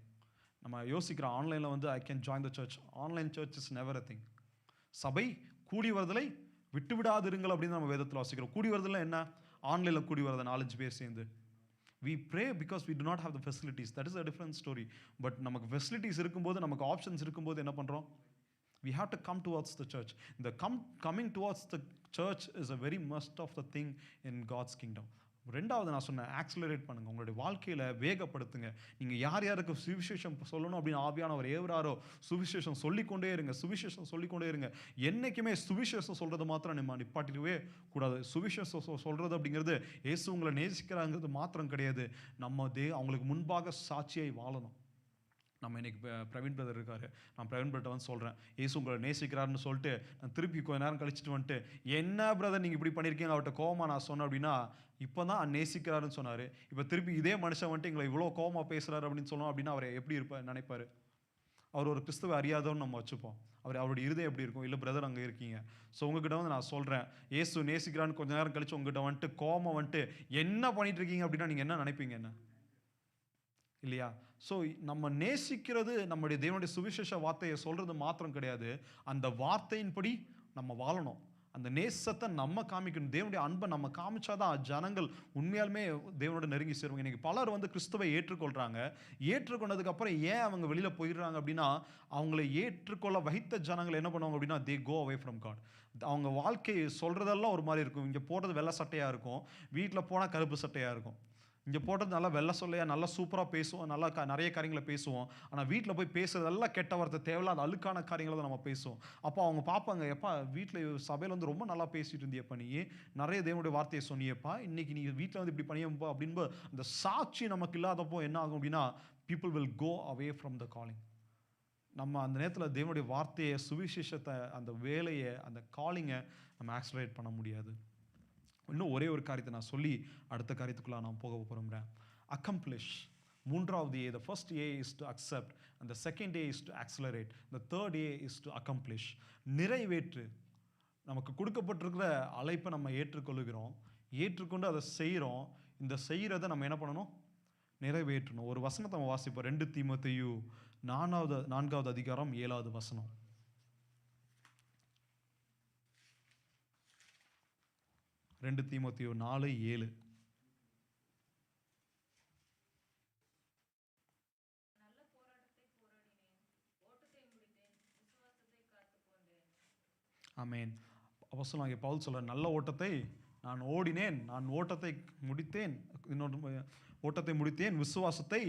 நம்ம யோசிக்கிறோம் ஆன்லைனில் வந்து I can join the church. Online search is never a thing. சபை கூடி வருதலை விட்டு விடாதிருங்கள் அப்படின்னு நம்ம வேதத்தில் வாசிக்கிறோம். கூடி வருதல் என்ன? ஆன்லைனில் கூடி வரது 4-5 பேர் சேர்ந்து. We pray because we do not have the facilities. That is a different story. But நமக்கு facilities இருக்கும்போது, நமக்கு options இருக்கும்போது என்ன பண்ணுறோம்? We have to come towards the church. The coming towards the church is a very must of the thing in God's kingdom. ரெண்டாவது நான் சொன்னேன், accelerate பண்ணுங்கள், உங்களுடைய வாழ்க்கையில் வேகப்படுத்துங்க. நீங்கள் யார் யாருக்கு சுவிசேஷம் சொல்லணும் அப்படின்னு ஆவியானவர் ஏவுறாரோ சுவிசேஷம் சொல்லிக்கொண்டே இருங்க, சுவிசேஷம் சொல்லிக்கொண்டே இருங்க. என்றைக்குமே சுவிசேஷம் சொல்கிறது மாத்திரம் நம்ம நிப்பாட்டிடவே கூடாது. சுவிசேஷம் சொல்கிறது அப்படிங்கிறது இயேசு உங்களை நேசிக்கிறாங்கிறது மாத்திரம் கிடையாது, நம்ம அவங்களுக்கு முன்பாக சாட்சியை வாழணும். நம்ம இன்றைக்கி பிரவீன் பிரதர் இருக்கார், நான் பிரவீன் பிரதர் வந்து சொல்கிறேன் ஏசு உங்களை நேசிக்கிறாருன்னு சொல்லிட்டு நான் திருப்பி கொஞ்ச நேரம் கழிச்சிட்டு வந்துட்டு, என்ன பிரதர் நீங்கள் இப்படி பண்ணியிருக்கீங்க அவர்கிட்ட கோவமாக நான் சொன்னேன் அப்படின்னா, இப்போ தான் நேசிக்கிறாருன்னு சொன்னார், இப்போ திருப்பி இதே மனுஷன் வந்துட்டு எங்களை இவ்வளோ கோவமாக பேசுகிறாரு அப்படின்னு சொன்னோம் அப்படின்னா அவர் எப்படி நினைப்பார்? அவர் ஒரு கிறிஸ்துவ அறியாதவன்னு நம்ம வச்சுப்போம். அவருடைய இருதயம் எப்படி இருக்கும்? இல்லை பிரதர் அங்கே இருக்கீங்க, ஸோ உங்ககிட்ட வந்து நான் சொல்கிறேன் ஏசு நேசிக்கிறான்னு கொஞ்ச நேரம் கழிச்சு உங்ககிட்ட வந்துட்டு கோவமாக வந்துட்டு என்ன பண்ணிட்டு இருக்கீங்க அப்படின்னா நீங்கள் என்ன நினைப்பீங்க? என்ன இல்லையா? ஸோ நம்ம நேசிக்கிறது நம்முடைய தேவனுடைய சுவிசேஷ வார்த்தையை சொல்கிறது மாத்திரம் கிடையாது, அந்த வார்த்தையின்படி நம்ம வாழணும். அந்த நேசத்தை நம்ம காமிக்கணும். தேவனுடைய அன்பை நம்ம காமிச்சாதான் ஜனங்கள் உண்மையாலுமே தேவனோட நெருங்கி சேருவாங்க. இன்றைக்கி பலர் வந்து கிறிஸ்துவை ஏற்றுக்கொள்கிறாங்க. ஏற்றுக்கொண்டதுக்கப்புறம் ஏன் அவங்க வெளியில் போயிடுறாங்க அப்படின்னா, அவங்களை ஏற்றுக்கொள்ள வைத்த ஜனங்கள் என்ன பண்ணுவாங்க அப்படின்னா, they go away from God. அவங்க வாழ்க்கை சொல்கிறதெல்லாம் ஒரு மாதிரி இருக்கும். இங்கே போடுறது வெள்ளை சட்டையாக இருக்கும், வீட்டில் போனால் கருப்பு சட்டையாக இருக்கும். இங்கே போட்டது நல்லா வெள்ளை சொல்லையாக நல்லா சூப்பராக பேசுவோம், நல்லா நிறைய காரியங்களை பேசுவோம். ஆனால் வீட்டில் போய் பேசுறதெல்லாம் கெட்ட வார்த்தை, தேவையில்லாத அழுக்கான காரியங்களை தான் நம்ம பேசுவோம். அப்போ அவங்க பார்ப்பாங்க, எப்பா வீட்டில் சபையில் வந்து ரொம்ப நல்லா பேசிட்டு இருந்தியப்பா, நீ நிறைய தேவனுடைய வார்த்தையை சொன்னியப்பா, இன்னைக்கு நீ வீட்டில் வந்து இப்படி பண்ணியப்பா அப்படின்னு அந்த சாட்சி நமக்கு இல்லாதப்போ என்ன ஆகும் அப்படின்னா, people will go away from the calling. நம்ம அந்த நேரத்தில் தேவனுடைய வார்த்தையை, சுவிசேஷத்தை, அந்த வேலையை, அந்த காலிங்கை நம்ம ஆக்சலரேட் பண்ண முடியாது. இன்னும் ஒரே ஒரு காரியத்தை நான் சொல்லி அடுத்த காரியத்துக்குள்ள நான் போக போகிறேன். அக்கம்ப்ளிஷ், மூன்றாவது ஏ. The first A is to accept and the second A is to accelerate. The third A is to accomplish. நிறைவேற்று. நமக்கு கொடுக்கப்பட்டிருக்கிற அழைப்பை நம்ம ஏற்றுக்கொள்கிறோம், ஏற்றுக்கொண்டு அதை செய்கிறோம். இந்த செய்கிறத நம்ம என்ன பண்ணணும்? நிறைவேற்றணும். ஒரு வசனத்தை நம்ம வாசிப்போம். 2 தீமோத்தேயு 4வது அதிகாரம் 7வது வசனம். 2 தீமோத்தேயு 4:7. ஆமென். அப்போஸ்தலனாகிய பவுல் சொல்றார், நல்ல ஓட்டத்தை நான் ஓடினேன், நான் ஓட்டத்தை முடித்தேன், ஓட்டத்தை முடித்தேன், விசுவாசத்தை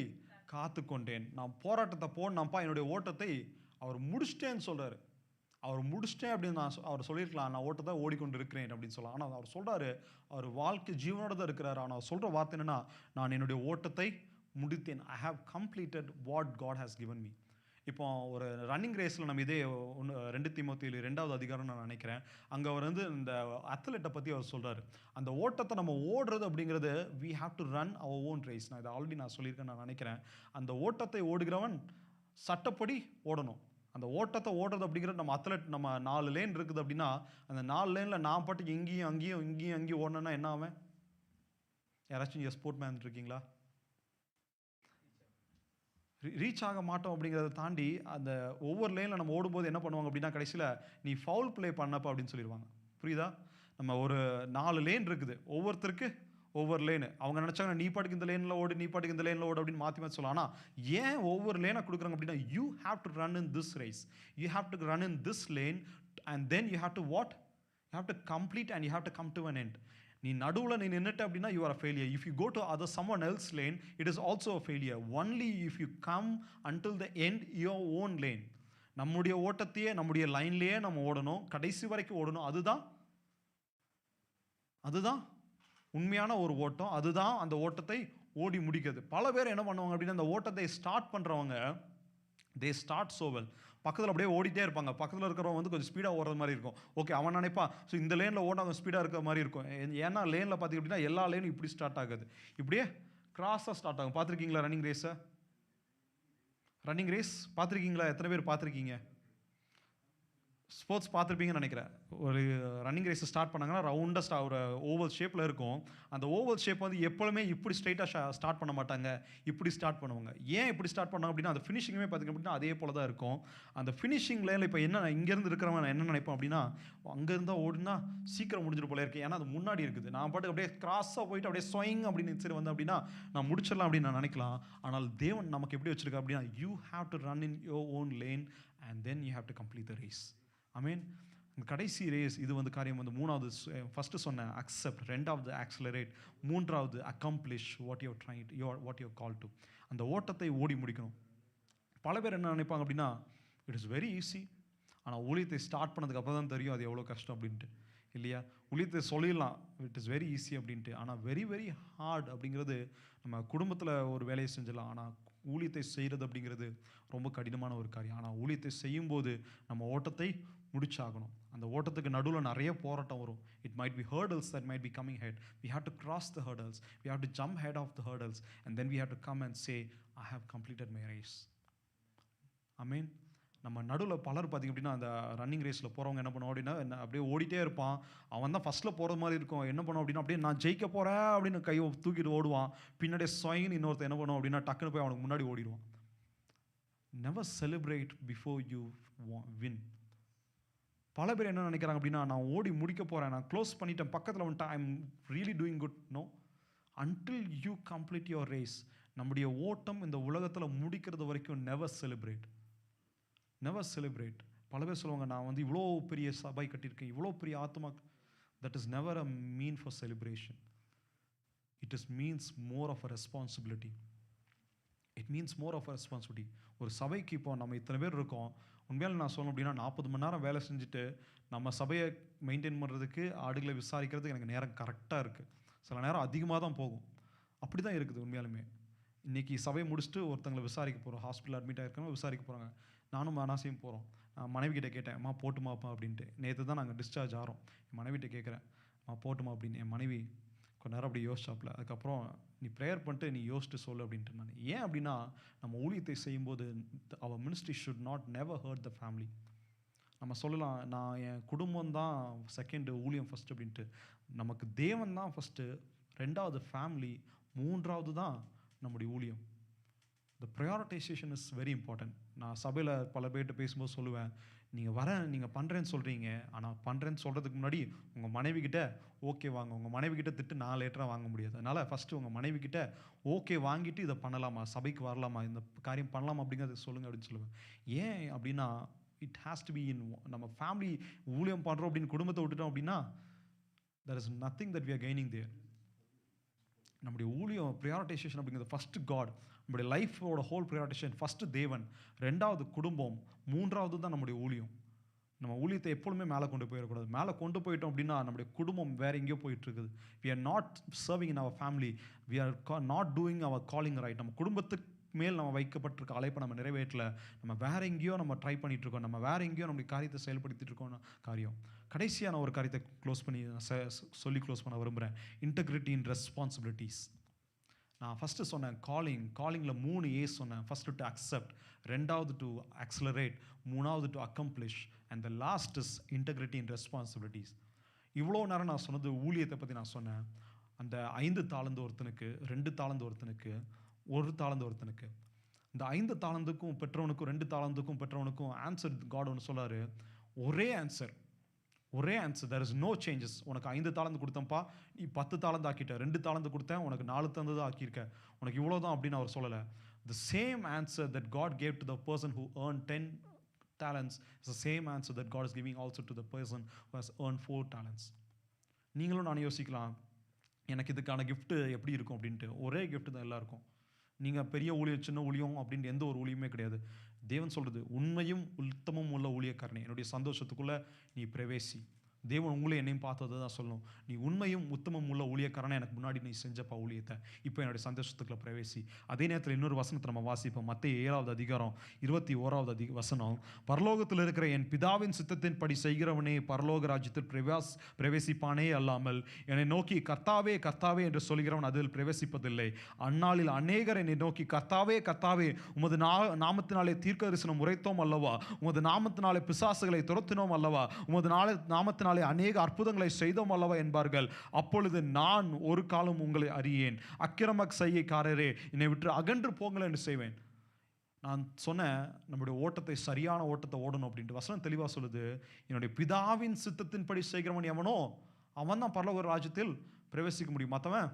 காத்து கொண்டேன். நான் போராட்டத்தை போடணும்ப்பா, என்னுடைய ஓட்டத்தை அவர் முடிச்சிட்டேன்னு சொல்றாரு. அவர் முடிச்சிட்டேன் அப்படின்னு அவர் சொல்லியிருக்கலாம், நான் ஓட்டத்தை ஓடிக்கொண்டு இருக்கிறேன் அப்படின்னு சொல்லலாம். ஆனால் அவர் சொல்றாரு, அவர் வாழ்க்கை ஜீவனோட தான் இருக்கிறார். ஆனால் அவர் சொல்ற வார்த்தை என்னன்னா, நான் என்னுடைய ஓட்டத்தை முடித்தேன். I have completed what God has given me. இப்போ ஒரு ரன்னிங் ரேஸில் நம்ம இதே 2 தீமோத்தேயு 2வது அதிகாரம் நான் நினைக்கிறேன், அங்கே அவர் இந்த அத்லெட்டை பற்றி அவர் சொல்கிறாரு. அந்த ஓட்டத்தை நம்ம ஓடுறது அப்படிங்கிறது we have to run our own race. நான் இதை ஆல்ரெடி நான் சொல்லியிருக்கேன் நான் நினைக்கிறேன். அந்த ஓட்டத்தை ஓடுகிறவன் சட்டப்படி ஓடணும். அந்த ஓட்டத்தை ஓடுறது அப்படிங்கிறது நம்ம அத்லெட், நம்ம 4 லேன் இருக்குது அப்படின்னா அந்த 4 லேனில் நான் பாட்டுக்கு இங்கேயும் அங்கேயும் ஓடணுன்னா என்ன ஆவேன்? யாராச்சும் இங்கே ஸ்போர்ட் மேன் இருக்கீங்களா? ரீச் ஆக மாட்டோம். அப்படிங்கிறத தாண்டி அந்த ஒவ்வொரு லேனில் நம்ம ஓடும்போது என்ன பண்ணுவாங்க அப்படின்னா, கடைசியில் நீ ஃபவுல் ப்ளே பண்ணப்போ அப்படின்னு சொல்லிடுவாங்க. புரியுதா? நம்ம ஒரு 4 லேன் இருக்குது, ஒவ்வொருத்தருக்கு ஒவ்வொரு லேனு. அவங்க நினச்சாங்க நீ பாட்டுக்கு இந்த லேனில் ஓடு, நீ பாட்டுக்கு இந்த லேனில் ஓடு அப்படின்னு மாற்றி சொல்லலாம். ஆனால் ஏன் ஒவ்வொரு லேனை கொடுக்குறாங்க அப்படின்னா, you have to run in this race, you have to run in this lane and then you have to what, you have to complete and you have to come to an end. நீ நடுவில் நீ நின்றுட்ட அப்படின்னா you are a failure. If you go to other someone else lane, it is also a failure. Only if you come until the end your own lane. நம்முடைய ஓட்டத்தையே நம்முடைய லைன்லேயே நம்ம ஓடணும், கடைசி வரைக்கும் ஓடணும். அதுதான் உண்மையான ஒரு ஓட்டம். அதுதான் அந்த ஓட்டத்தை ஓடி முடிக்கிறது. பல பேர் என்ன பண்ணுவாங்க அப்படின்னா, அந்த ஓட்டத்தை ஸ்டார்ட் பண்ணுறவங்க they start so well. பக்கத்தில் அப்படியே ஓடிட்டே இருப்பாங்க. பக்கத்தில் இருக்கிறவங்க கொஞ்சம் ஸ்பீடாக ஓடுற மாதிரி இருக்கும். ஓகே, அவன் நினைப்பான் ஸோ இந்த லேனில் ஓட அவன் ஸ்பீடாக இருக்கிற மாதிரி இருக்கும். ஏன்னா லேனில் பார்த்திங்க அப்படின்னா எல்லா லேனும் இப்படி ஸ்டார்ட் ஆகுது, இப்படியே கிராஸாக ஸ்டார்ட் ஆகும். பார்த்துருக்கீங்களா ரன்னிங் ரேஸ் பார்த்துருக்கீங்களா? எத்தனை பேர் பார்த்துருக்கீங்க? ஸ்போர்ட்ஸ் பார்த்துருப்பீங்கன்னு நினைக்கிறேன். ஒரு ரன்னிங் ரேஸ் ஸ்டார்ட் பண்ணாங்கன்னா ரவுண்டாக ஒரு ஓவல் ஷேப்பில் இருக்கும். அந்த ஓவல் ஷேப் எப்பொழுதுமே இப்படி ஸ்ட்ரைட்டாக ஸ்டார்ட் பண்ண மாட்டாங்க, இப்படி ஸ்டார்ட் பண்ணுவாங்க. ஏன் இப்படி ஸ்டார்ட் பண்ணாங்க அப்படின்னா, அந்த ஃபினிஷிங்குமே பார்த்திங்க அப்படின்னா அதே போல் தான் இருக்கும். அந்த ஃபினிஷிங் லேனில் இப்போ என்ன இங்கேருந்து இருக்கிறவன் என்ன நினைப்போம் அப்படின்னா, அங்கேருந்தா ஓடினா சீக்கிரம் முடிஞ்சிட்டு போல இருக்கு, ஏன்னா அது முன்னாடி இருக்குது. நான் பாட்டுக்கு அப்படியே கிராஸாக போயிட்டு அப்படியே ஸ்வைங் அப்படின்னு சரி வந்தேன் அப்படின்னா நான் முடிச்சிடலாம் அப்படின்னு நான் நினைக்கலாம். ஆனால் தேவன் நமக்கு எப்படி வச்சிருக்கா அப்படின்னா, you have to run in your own lane and then you have to complete the race. I mean கடைசி ரேஸ் இது காரியம் மூணாவது. ஃபஸ்ட்டு சொன்னேன் அக்செப்ட், ரெண்டாவது ஆக்ஸலரேட், மூன்றாவது accomplish what you trying what you call to. அந்த ஓட்டத்தை ஓடி முடிக்கணும். பல பேர் என்ன நினைப்பாங்க அப்படின்னா, இட் இஸ் வெரி ஈஸி. ஆனால் ஊழியத்தை ஸ்டார்ட் பண்ணதுக்கு அப்புறம் தான் தெரியும் அது எவ்வளோ கஷ்டம் அப்படின்ட்டு, இல்லையா? ஊழியத்தை சொல்லிடலாம் இட் இஸ் வெரி ஈஸி அப்படின்ட்டு, ஆனால் வெரி வெரி ஹார்ட் அப்படிங்கிறது. நம்ம குடும்பத்தில் ஒரு வேலையை செஞ்சிடலாம், ஆனால் ஊழியத்தை செய்கிறது அப்படிங்கிறது ரொம்ப கடினமான ஒரு காரியம். ஆனால் ஊழியத்தை செய்யும்போது நம்ம ஓட்டத்தை முடிச்சாகணும். அந்த ஓட்டத்துக்கு நடுவில் நிறைய போராட்டம் வரும். It might be hurdles that might be coming head. We have to cross the hurdles, we have to jump head of the hurdles and then we have to come and say I have completed my race. ஆமீன். நம்ம நடுவில் பலர் பார்த்திங்க அப்படின்னா, அந்த running ரேஸில் போகிறவங்க என்ன பண்ணுவோம் அப்படின்னா, அப்படியே ஓடிட்டே இருப்பான். அவன் தான் ஃபஸ்ட்டில் போகிற மாதிரி இருக்கும். என்ன பண்ணுவோம் அப்படின்னா, அப்படியே நான் ஜெயிக்க போகிறேன் அப்படின்னு கையை தூக்கிட்டு ஓடுவான். பின்னாடியே ஸ்வைன்னு இன்னொருத்தர் என்ன பண்ணுவோம் அப்படின்னா, டக்குன்னு போய் அவனுக்கு முன்னாடி ஓடிடுவான். Never celebrate before you win. பல பேர் என்ன நினைக்கிறாங்க அப்படின்னா, நான் ஓடி முடிக்க போகிறேன், நான் க்ளோஸ் பண்ணிட்டேன், பக்கத்தில் வந்துட்டேன், I am really doing good. No, until you complete your race. நம்முடைய ஓட்டம் இந்த உலகத்தில் முடிக்கிறது வரைக்கும் நெவர் செலிப்ரேட். பல பேர் சொல்லுவாங்க, நான் இவ்வளோ பெரிய சபை கட்டியிருக்கேன், இவ்வளோ பெரிய ஆத்மா. That is never a mean for celebration. It is means more of a responsibility. ஒரு சபைக்கு இப்போ நம்ம இத்தனை பேர் இருக்கோம். உண்மையால் நான் சொல்லணும் அப்படின்னா, 40 மணி நேரம் வேலை செஞ்சுட்டு நம்ம சபையை மெயின்டைன் பண்ணுறதுக்கு, ஆடுகளை விசாரிக்கிறதுக்கு எனக்கு நேரம் கரெக்டாக இருக்குது. சில நேரம் அதிகமாக தான் போகும். அப்படி தான் இருக்குது உண்மையாலுமே. இன்றைக்கி சபையை முடிச்சுட்டு ஒருத்தங்களை விசாரிக்க போகிறோம், ஹாஸ்பிட்டல் அட்மிட் ஆகிருக்கணும், விசாரிக்க போகிறாங்க. நானும் மனாசியும் போகிறோம். நான் மனைவி கிட்டே கேட்டேன், அம்மா போட்டுமாப்பா அப்படின்ட்டு. நேற்று தான் நாங்கள் டிஸ்சார்ஜ் ஆகிறோம். என் மனைவிட்ட கேட்குறேன், அம்மா போட்டுமா அப்படின்னு. என் மனைவி கொஞ்ச நேரம் அப்படி யோசிச்சாப்பில். அதுக்கப்புறம் நீ ப்ரேயர் பண்ணிட்டு நீ யோசிச்சுட்டு சொல்லு அப்படின்ட்டு. நான் ஏன் அப்படின்னா, நம்ம ஊழியத்தை செய்யும்போது our ministry should not never hurt the family. நம்ம சொல்லலாம், நான் என் குடும்பம் தான் செகண்டு, ஊழியம் ஃபஸ்ட்டு அப்படின்ட்டு. நமக்கு தேவன் தான் ஃபஸ்ட்டு, 2வது ஃபேமிலி, 3வது தான் நம்முடைய ஊழியம். த ப்ரையாரிட்டைசேஷன் இஸ் வெரி இம்பார்ட்டன்ட். நான் சபையில் பல பேர்கிட்ட பேசும்போது சொல்லுவேன், நீங்கள் பண்ணுறேன்னு சொல்கிறீங்க, ஆனால் பண்ணுறேன்னு சொல்கிறதுக்கு முன்னாடி உங்கள் மனைவிக்கிட்ட ஓகே வாங்க. உங்கள் மனைவிக்கிட்ட திட்டு நான் லேட்டராக வாங்க முடியாது. அதனால் ஃபஸ்ட்டு உங்கள் மனைவிக்கிட்ட ஓகே வாங்கிட்டு இதை பண்ணலாமா, சபைக்கு வரலாமா, இந்த காரியம் பண்ணலாமா அப்படிங்கிறத சொல்லுங்கள் அப்படின்னு சொல்லுவேன். ஏன் அப்படின்னா, it has to be in நம்ம ஃபேமிலி. ஊழியம் பண்ணுறோம் அப்படின்னு குடும்பத்தை விட்டுட்டோம் அப்படின்னா, there is nothing that we are gaining there. நம்முடைய ஊழியம் ப்ரையாரிட்டைசேஷன் அப்படிங்கிறது ஃபஸ்ட்டு காட். நம்முடைய லைஃபோட ஹோல் ப்ரையாரிட்டேஷன் ஃபஸ்ட்டு தேவன், 2வது குடும்பம், 3வது தான் நம்முடைய ஊழியம். நம்ம ஊழியத்தை எப்பொழுதுமே மேலே கொண்டு போயிடக்கூடாது. மேலே கொண்டு போயிட்டோம் அப்படின்னா நம்முடைய குடும்பம் வேறு எங்கேயோ போயிட்டுருக்குது. We are not serving in our family, we are not doing our calling right. நம்ம குடும்பத்துக்கு மேல் நம்ம வைக்கப்பட்டிருக்க அழைப்பை நம்ம நிறைவேற்றல. நம்ம வேற எங்கேயோ நம்ம ட்ரை பண்ணிட்டு இருக்கோம். நம்ம வேற எங்கேயோ நம்முடைய காரியத்தை செயல்படுத்திட்டு இருக்கோம். காரியம் கடைசியாக நான் ஒரு காரியத்தை சொல்லி க்ளோஸ் பண்ண விரும்புகிறேன். இன்டெகிரிட்டி இன் ரெஸ்பான்சிபிலிட்டிஸ். நான் ஃபஸ்ட்டு சொன்னேன் காலிங்கில் 3 ஏ சொன்னேன். ஃபஸ்ட்டு டு அக்செப்ட், 2வது டு அக்ஸலரேட், 3வது to accomplish, and the last is integrity in responsibilities. இவ்வளோ நேரம் நான் சொன்னது ஊழியத்தை பற்றி நான் சொன்னேன். அந்த 5 தாளந்து ஒருத்தனுக்கு, 2 தாளந்து ஒருத்தனுக்கு, 1 தாளந்து ஒருத்தனுக்கு. இந்த 5 தாளந்துக்கும் பெற்றவனுக்கும் 2 தாளந்துக்கும் பெற்றவனுக்கும் ஆன்சர் காட் ஒன்று சொல்லாரு. ஒரே answer. there is no changes. உனக்கு 5 தாளந்து கொடுத்தேன்ப்பா, நீ 10 தாளந்து ஆக்கிட்ட. 2 தாளந்து கொடுத்தேன், உனக்கு 4 தாளந்து தான் ஆக்கியிருக்க. உனக்கு இவ்வளோ தான் அப்படின்னு அவர் சொல்லலை. The same answer that God gave to the person who earned 10 talents is the same answer that God is giving also to the person who has earned 4 talents. நீங்களும் நான் யோசிக்கலாம், எனக்கு இதுக்கான gift எப்படி இருக்கும் அப்படின்ட்டு. ஒரே gift தான் எல்லாருக்கும். நீங்கள் பெரிய ஊழியம் சின்ன ஊழியம் அப்படின்ட்டு எந்த ஒரு ஊழியமே கிடையாது. தேவன் சொல்கிறது, உண்மையும் உத்தமமும் உள்ள ஊழியக்காரனே, என்னுடைய சந்தோஷத்துக்குள்ளே நீ பிரவேசி. தேவன் உங்களை என்னையும் பார்த்தது தான் சொல்லணும். நீ உண்மையும் உத்தமம் உள்ள ஊழியக்காரனை, எனக்கு முன்னாடி நீ செஞ்சப்பா ஊழியத்தை, இப்போ என்னுடைய சந்தோஷத்துக்குள்ள பிரவேசி. அதே நேரத்தில் இன்னொரு வசனத்தை நம்ம வாசிப்போம். மத்தேயு 7வது அதிகாரம் 21வது வசனம். பரலோகத்தில் இருக்கிற என் பிதாவின் சித்தத்தின்படி செய்கிறவனே பரலோக ராஜ்யத்தில் பிரவேசிப்பானே அல்லாமல் என்னை நோக்கி கர்த்தாவே கர்த்தாவே என்று சொல்கிறவன் அதில் பிரவேசிப்பதில்லை. அந்நாளில் அநேகர் என்னை நோக்கி கர்த்தாவே கர்த்தாவே உமது நாமத்தினாலே தீர்க்கதரிசனம் உரைத்தோம் அல்லவா, உமது நாமத்தினாலே பிசாசுகளை துரத்தினோம் அல்லவா, உமது நாமத்தினாலே அநேக அற்புதங்களை செய்தோம் அல்லவா என்பார்கள். அப்பொழுது நான் ஒரு காலம் உங்களை அறியேன், அக்கிரம செய்கைக்காரரே என்னை விட்டு அகன்று போங்கள் என்று செய்வேன். நான் சொன்னேன், நம்முடைய ஓட்டத்தை சரியான ஓட்டத்தை ஓடணும் அப்படின்ட்டு வசனம் தெளிவாக சொல்லுது. என்னுடைய பிதாவின் சித்தத்தின்படி செய்கிறவன் எவனோ அவன் தான் பரலோக ராஜ்யத்தில் பிரவேசிக்க முடியும். மற்றவன்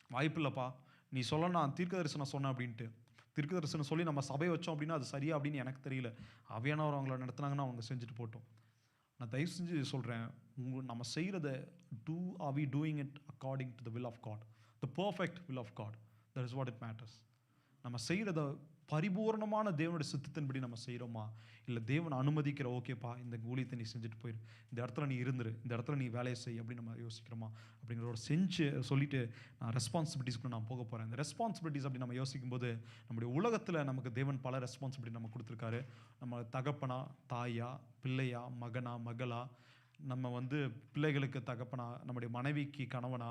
வாய்ப்பில்லைப்பா. நீ சொல்ல நான் தீர்க்க தரிசனம் சொன்னேன் அப்படின்ட்டு, தீர்க்க தரிசனம் சொல்லி நம்ம சபையை வச்சோம் அப்படின்னா அது சரியா அப்படின்னு எனக்கு தெரியல. ஆவியானவர் அவங்கள நடத்துனாங்கன்னா அவங்க செஞ்சுட்டு போட்டோம். நான் தயவு செஞ்சு சொல்கிறேன், நம்ம செய்கிறத are we doing it according to the will of God, the perfect will of God? That is what it matters. நம்ம செய்கிறத பரிபூர்ணமான தேவனுடைய சித்தத்தின்படி நம்ம செய்கிறோமா, இல்லை தேவன் அனுமதிக்கிற ஓகேப்பா இந்த ஊழியத்தை நீ செஞ்சுட்டு போயிரு, இந்த இடத்துல நீ இருந்துரு, இந்த இடத்துல நீ வேலையை செய் அப்படின்னு நம்ம யோசிக்கிறோமா அப்படிங்கிறத செஞ்சு சொல்லிட்டு நான் ரெஸ்பான்சிபிலிட்டிஸ்க்கு நான் போக போகிறேன். இந்த ரெஸ்பான்சிபிலிட்டிஸ் அப்படி நம்ம யோசிக்கும்போது நம்முடைய உலகத்தில் நமக்கு தேவன் பல ரெஸ்பான்சிபிலிட்டி நம்ம கொடுத்துருக்காரு. நம்ம தகப்பனா, தாயா, பிள்ளையா, மகனா, மகளா, நம்ம பிள்ளைகளுக்கு தகப்பனா, நம்முடைய மனைவிக்கு கணவனா,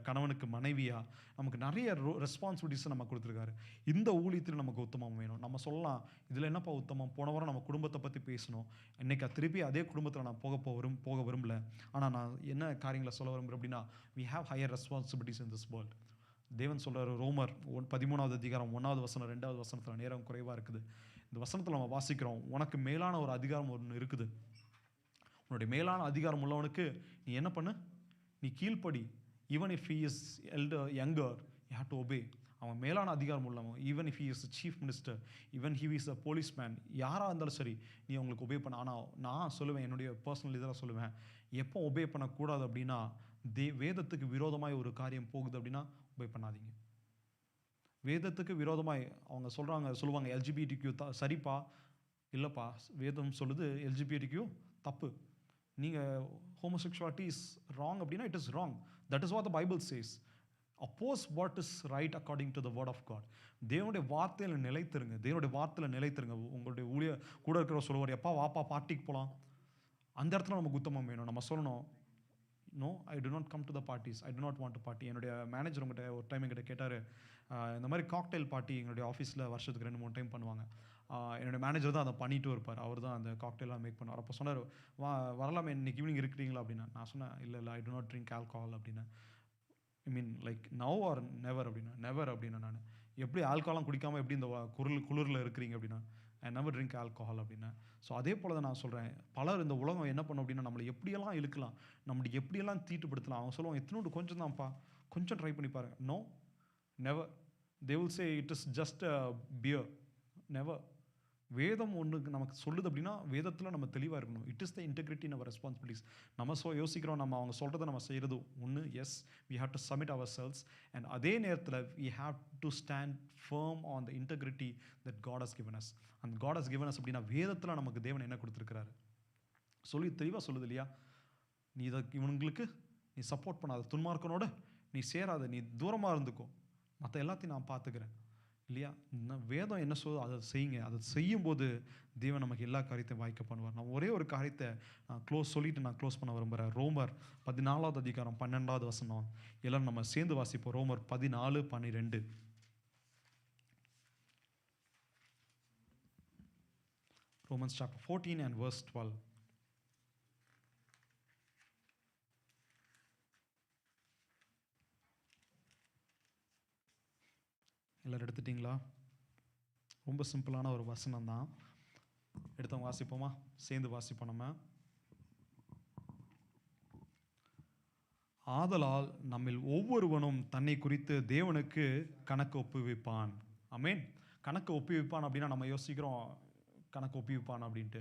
கணவனுக்கு மனைவியா, நமக்கு நிறைய ரெஸ்பான்சிபிலிட்டிஸ் நம்ம கொடுத்துருக்காரு. இந்த ஊழியத்தில் நமக்கு உத்தமம் வேணும். நம்ம சொல்லலாம், இதில் என்னப்பா உத்தமம், போன வாரம் நம்ம குடும்பத்தை பற்றி பேசணும், இன்றைக்கி திருப்பி அதே குடும்பத்தில் நான் போக விரும்பல. ஆனால் நான் என்ன காரியங்களை சொல்ல விரும்புகிறேன் அப்படின்னா, we have higher responsibilities in this world. தேவன் சொல்கிறார், ரோமர் 13வது அதிகாரம் 1வது வசனம் 2வது வசனத்தில் நேரம் குறைவாக இருக்குது. இந்த வசனத்தில் நம்ம வாசிக்கிறோம், உனக்கு மேலான ஒரு அதிகாரம் ஒன்று இருக்குது. உன்னுடைய மேலான அதிகாரம் உள்ளவனுக்கு நீ என்ன பண்ணு, நீ கீழ்ப்படி. Even if he is younger you have to obey. அவன் மேலான அதிகாரம் உள்ளவன். Even if he is chief minister, even he is a policeman, யாராக இருந்தாலும் சரி நீ அவங்களுக்கு ஒபே பண்ண. ஆனால் நான் சொல்லுவேன், என்னுடைய பர்சனல் இதெல்லாம் சொல்லுவேன், எப்போ ஒபே பண்ணக்கூடாது அப்படின்னா, வேதத்துக்கு விரோதமாய் ஒரு காரியம் போகுது அப்படின்னா ஒபே பண்ணாதீங்க. வேதத்துக்கு விரோதமாய் அவங்க சொல்லுவாங்க எல்ஜிபிடிக்யூ சரிப்பா, இல்லைப்பா வேதம் சொல்லுது எல்ஜிபிடிக்யூ தப்பு, நீங்கள் ஹோமோசெக்சுவாலிட்டி இஸ் ராங் அப்படின்னா it is wrong. That is what the Bible says. Oppose what is right according to the word of God. தேவனுடைய வார்த்தையில் நிலைத்திருங்க, தேவனுடைய வார்த்தையில் நிலைத்திருங்க. உங்களுடைய கூட இருக்கிற சொல்லுவார், எப்பா வாப்பா பார்ட்டிக்கு போகலாம், அந்த இடத்துல நமக்கு உத்தமம் வேணும். நம்ம சொல்லணும், no I do not come to the parties, I do not want to party. என்னுடைய மேனேஜர் உங்கள்கிட்ட ஒரு டைம் எங்கிட்ட கேட்டார், இந்த மாதிரி காக்டெயில் பார்ட்டி எங்களுடைய ஆஃபீஸில் வருஷத்துக்கு 2-3 டைம் பண்ணுவாங்க. என்னோடய மேனேஜர் தான் அதை பண்ணிட்டு இருப்பார். அவர் தான் அந்த காக்டெயிலாம் மேக் பண்ணுவார். அப்போ சொன்னார், வரலாமே இன்னைக்கு ஈவினிங் இருக்கிறீங்களா அப்படின்னா. நான் சொன்னேன், இல்லை I do not drink alcohol அப்படின்னேன். I mean like now or never அப்படின்னா. நெவர் அப்படின்னா நான் எப்படி ஆல்கஹாலாம் குடிக்காமல் எப்படி இந்த குளிரில் இருக்கிறீங்க அப்படின்னா, ஐ நெவர் ட்ரிங்க் ஆல்கஹால் அப்படின்னேன். ஸோ அதே போல் தான் நான் சொல்கிறேன், பலர் இந்த உலகம் என்ன பண்ணும் அப்படின்னா நம்மளை எப்படியெல்லாம் இழுக்கலாம், நம்மளை எப்படியெல்லாம் தீட்டுப்படுத்தலாம். அவன் சொல்லுவான், எத்தனோண்டு கொஞ்சம் தான்ப்பா, கொஞ்சம் ட்ரை பண்ணி பாருங்க. No, never. They will say it is just a beer. Never. வேதம் ஒன்று நமக்கு சொல்லுது அப்படின்னா வேதத்தில் நம்ம தெளிவாக இருக்கணும். It is the integrity in our responsibilities. நம்ம யோசிக்கிறோம், நம்ம அவங்க சொல்கிறத நம்ம செய்கிறது ஒன்று. Yes, we have to submit ourselves. And அதே நேரத்தில் we have to stand firm on the integrity that God has given us. அந்த காட் ஹஸ் கிவன் அஸ் அப்படின்னா வேதத்தில் நமக்கு தேவன் என்ன கொடுத்துருக்கிறாரு சொல்லி தெளிவாக சொல்லுது இல்லையா. நீ இதை இவங்களுக்கு நீ சப்போர்ட் பண்ணாத, துன்மார்க்கனோட நீ சேராத, நீ தூரமாக இருந்துக்கோ, மற்ற எல்லாத்தையும் நான் பார்த்துக்கிறேன் இல்லையா. வேதம் என்ன சொல்லுதோ அதை செய்யுங்க. அதை செய்யும்போது தேவன் நமக்கு எல்லா காரியத்தையும் வாய்க்க பண்ணுவார். நான் ஒரே ஒரு காரியத்தை சொல்லிட்டு நான் க்ளோஸ் பண்ண விரும்புகிறேன். ரோமர் 14வது அதிகாரம் 12வது வசனம் எல்லாம் நம்ம சேர்ந்து வாசிப்போம். ரோமர் 14:12. Romans chapter 14 and verse 12. எல்லாரும் எடுத்துட்டிங்களா? ரொம்ப சிம்பிளான ஒரு வசனம் தான். எடுத்தவங்க வாசிப்போமா? சேர்ந்து வாசிப்போம் நம்ம. ஆதலால் நம்மில் ஒவ்வொருவனும் தன்னை குறித்து தேவனுக்கு கணக்கு ஒப்புவிப்பான். ஆமென். கணக்கு ஒப்புவிப்பான் அப்படின்னா நம்ம யோசிக்கிறோம், கணக்கு ஒப்புவிப்பான் அப்படின்ட்டு.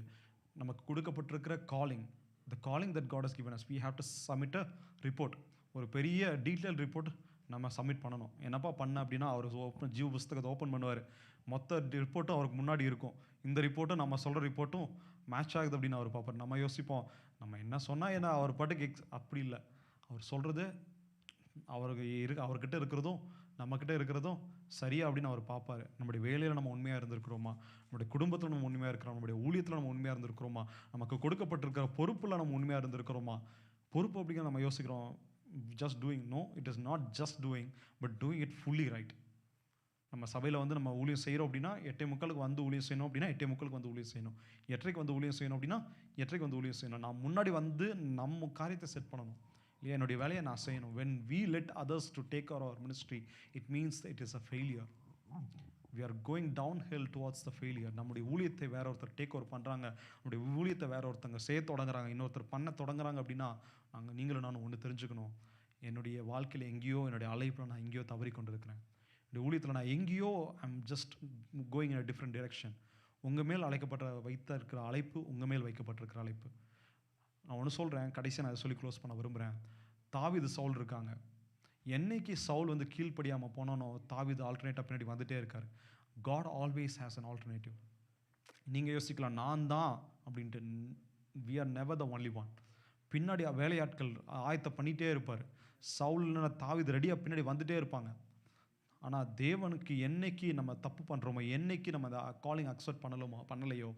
நமக்கு கொடுக்கப்பட்டிருக்கிற calling, the calling that God has given us, we have to submit a report. ஒரு பெரிய டீட்டெயில் ரிப்போர்ட் நம்ம சப்மிட் பண்ணணும். என்னப்பா பண்ண அப்படின்னா அவர் ஜீவ புஸ்தகத்தை ஓப்பன் பண்ணுவார். மொத்த ரிப்போர்ட்டும் அவருக்கு முன்னாடி இருக்கும். இந்த ரிப்போர்ட்டும் நம்ம சொல்கிற ரிப்போர்ட்டும் மேட்ச் ஆகுது அப்படின்னு அவர் பார்ப்பார். நம்ம யோசிப்போம், நம்ம என்ன சொன்னால் என்ன, அவர் பாட்டுக்கு அப்படி இல்லை. அவர் சொல்கிறது அவர்கிட்ட இருக்கிறதும் நம்மக்கிட்ட இருக்கிறதும் சரியா அப்படின்னு அவர் பார்ப்பார். நம்முடைய வேலையில் நம்ம உண்மையாக இருந்திருக்கிறோமா, நம்முடைய குடும்பத்தில் நம்ம உண்மையாக இருக்கிறோம், நம்முடைய ஊழியத்தில் நம்ம உண்மையாக இருந்திருக்கிறோமா, நமக்கு கொடுக்கப்பட்டிருக்கிற பொறுப்பில் நம்ம உண்மையாக இருந்திருக்கிறோமா. பொறுப்பு அப்படிங்கிற நம்ம யோசிக்கிறோம், just doing. No, it is not just doing, but doing it fully right. நம்ம சபையில் நம்ம ஊழியம் செய்கிறோம் அப்படின்னா 8:45 வந்து ஊழியம் செய்யணும் அப்படின்னா 8:45 வந்து ஊழியம் செய்யணும். 8:30 வந்து ஊழியம் செய்யணும் அப்படின்னா 8:30 வந்து ஊழியம் செய்யணும். நான் முன்னாடி வந்து நம்ம காரியத்தை செட் பண்ணணும் இல்லையா. என்னுடைய வேலையை நான் செய்யணும். when we let others to take our ministry, it means it is a failure. we are going downhill towards the failure. நம்முடைய ஊழியத்தை வேற ஒருத்தர் டேக் ஓவர் பண்ணுறாங்க, நம்முடைய ஊழியத்தை வேற ஒருத்தங்க செய்ய தொடங்குறாங்க, இன்னொருத்தர் பண்ண தொடங்குறாங்க அப்படின்னா நீங்களும் நானும் ஒன்று தெரிஞ்சுக்கணும். என்னுடைய வாழ்க்கையில் எங்கேயோ, என்னுடைய அழைப்பில் நான் எங்கேயோ தவறி கொண்டிருக்கிறேன். என்னுடைய ஊழியத்தில் நான் எங்கேயோ I'm just going in a different direction. உங்கள் மேல் வைத்த இருக்கிற அழைப்பு உங்கள் மேல் வைக்கப்பட்டிருக்கிற அழைப்பு. நான் ஒன்று சொல்கிறேன், கடைசியாக நான் சொல்லி க்ளோஸ் பண்ண விரும்புகிறேன். தாவீது சவுல் இருக்காங்க. என்னைக்கு சவுல் வந்து கீழ்ப்படியாமல் போனானோ தாவீது ஆல்டர்னேட்டாக பின்னாடி வந்துட்டே இருக்கார். God always has an alternative. நீங்கள் யோசிக்கலாம் நான் தான் அப்படின்ட்டு. We are never the only one. பின்னாடி வேலையாட்கள் ஆயத்தம் பண்ணிகிட்டே இருப்பார். சவுல்னா தாவீது ரெடியாக பின்னாடி வந்துகிட்டே இருப்பாங்க. ஆனால் தேவனுக்கு என்னைக்கு நம்ம தப்பு பண்ணுறோமோ, என்னைக்கு நம்ம அந்த காலிங் அக்செப்ட் பண்ணலையோ,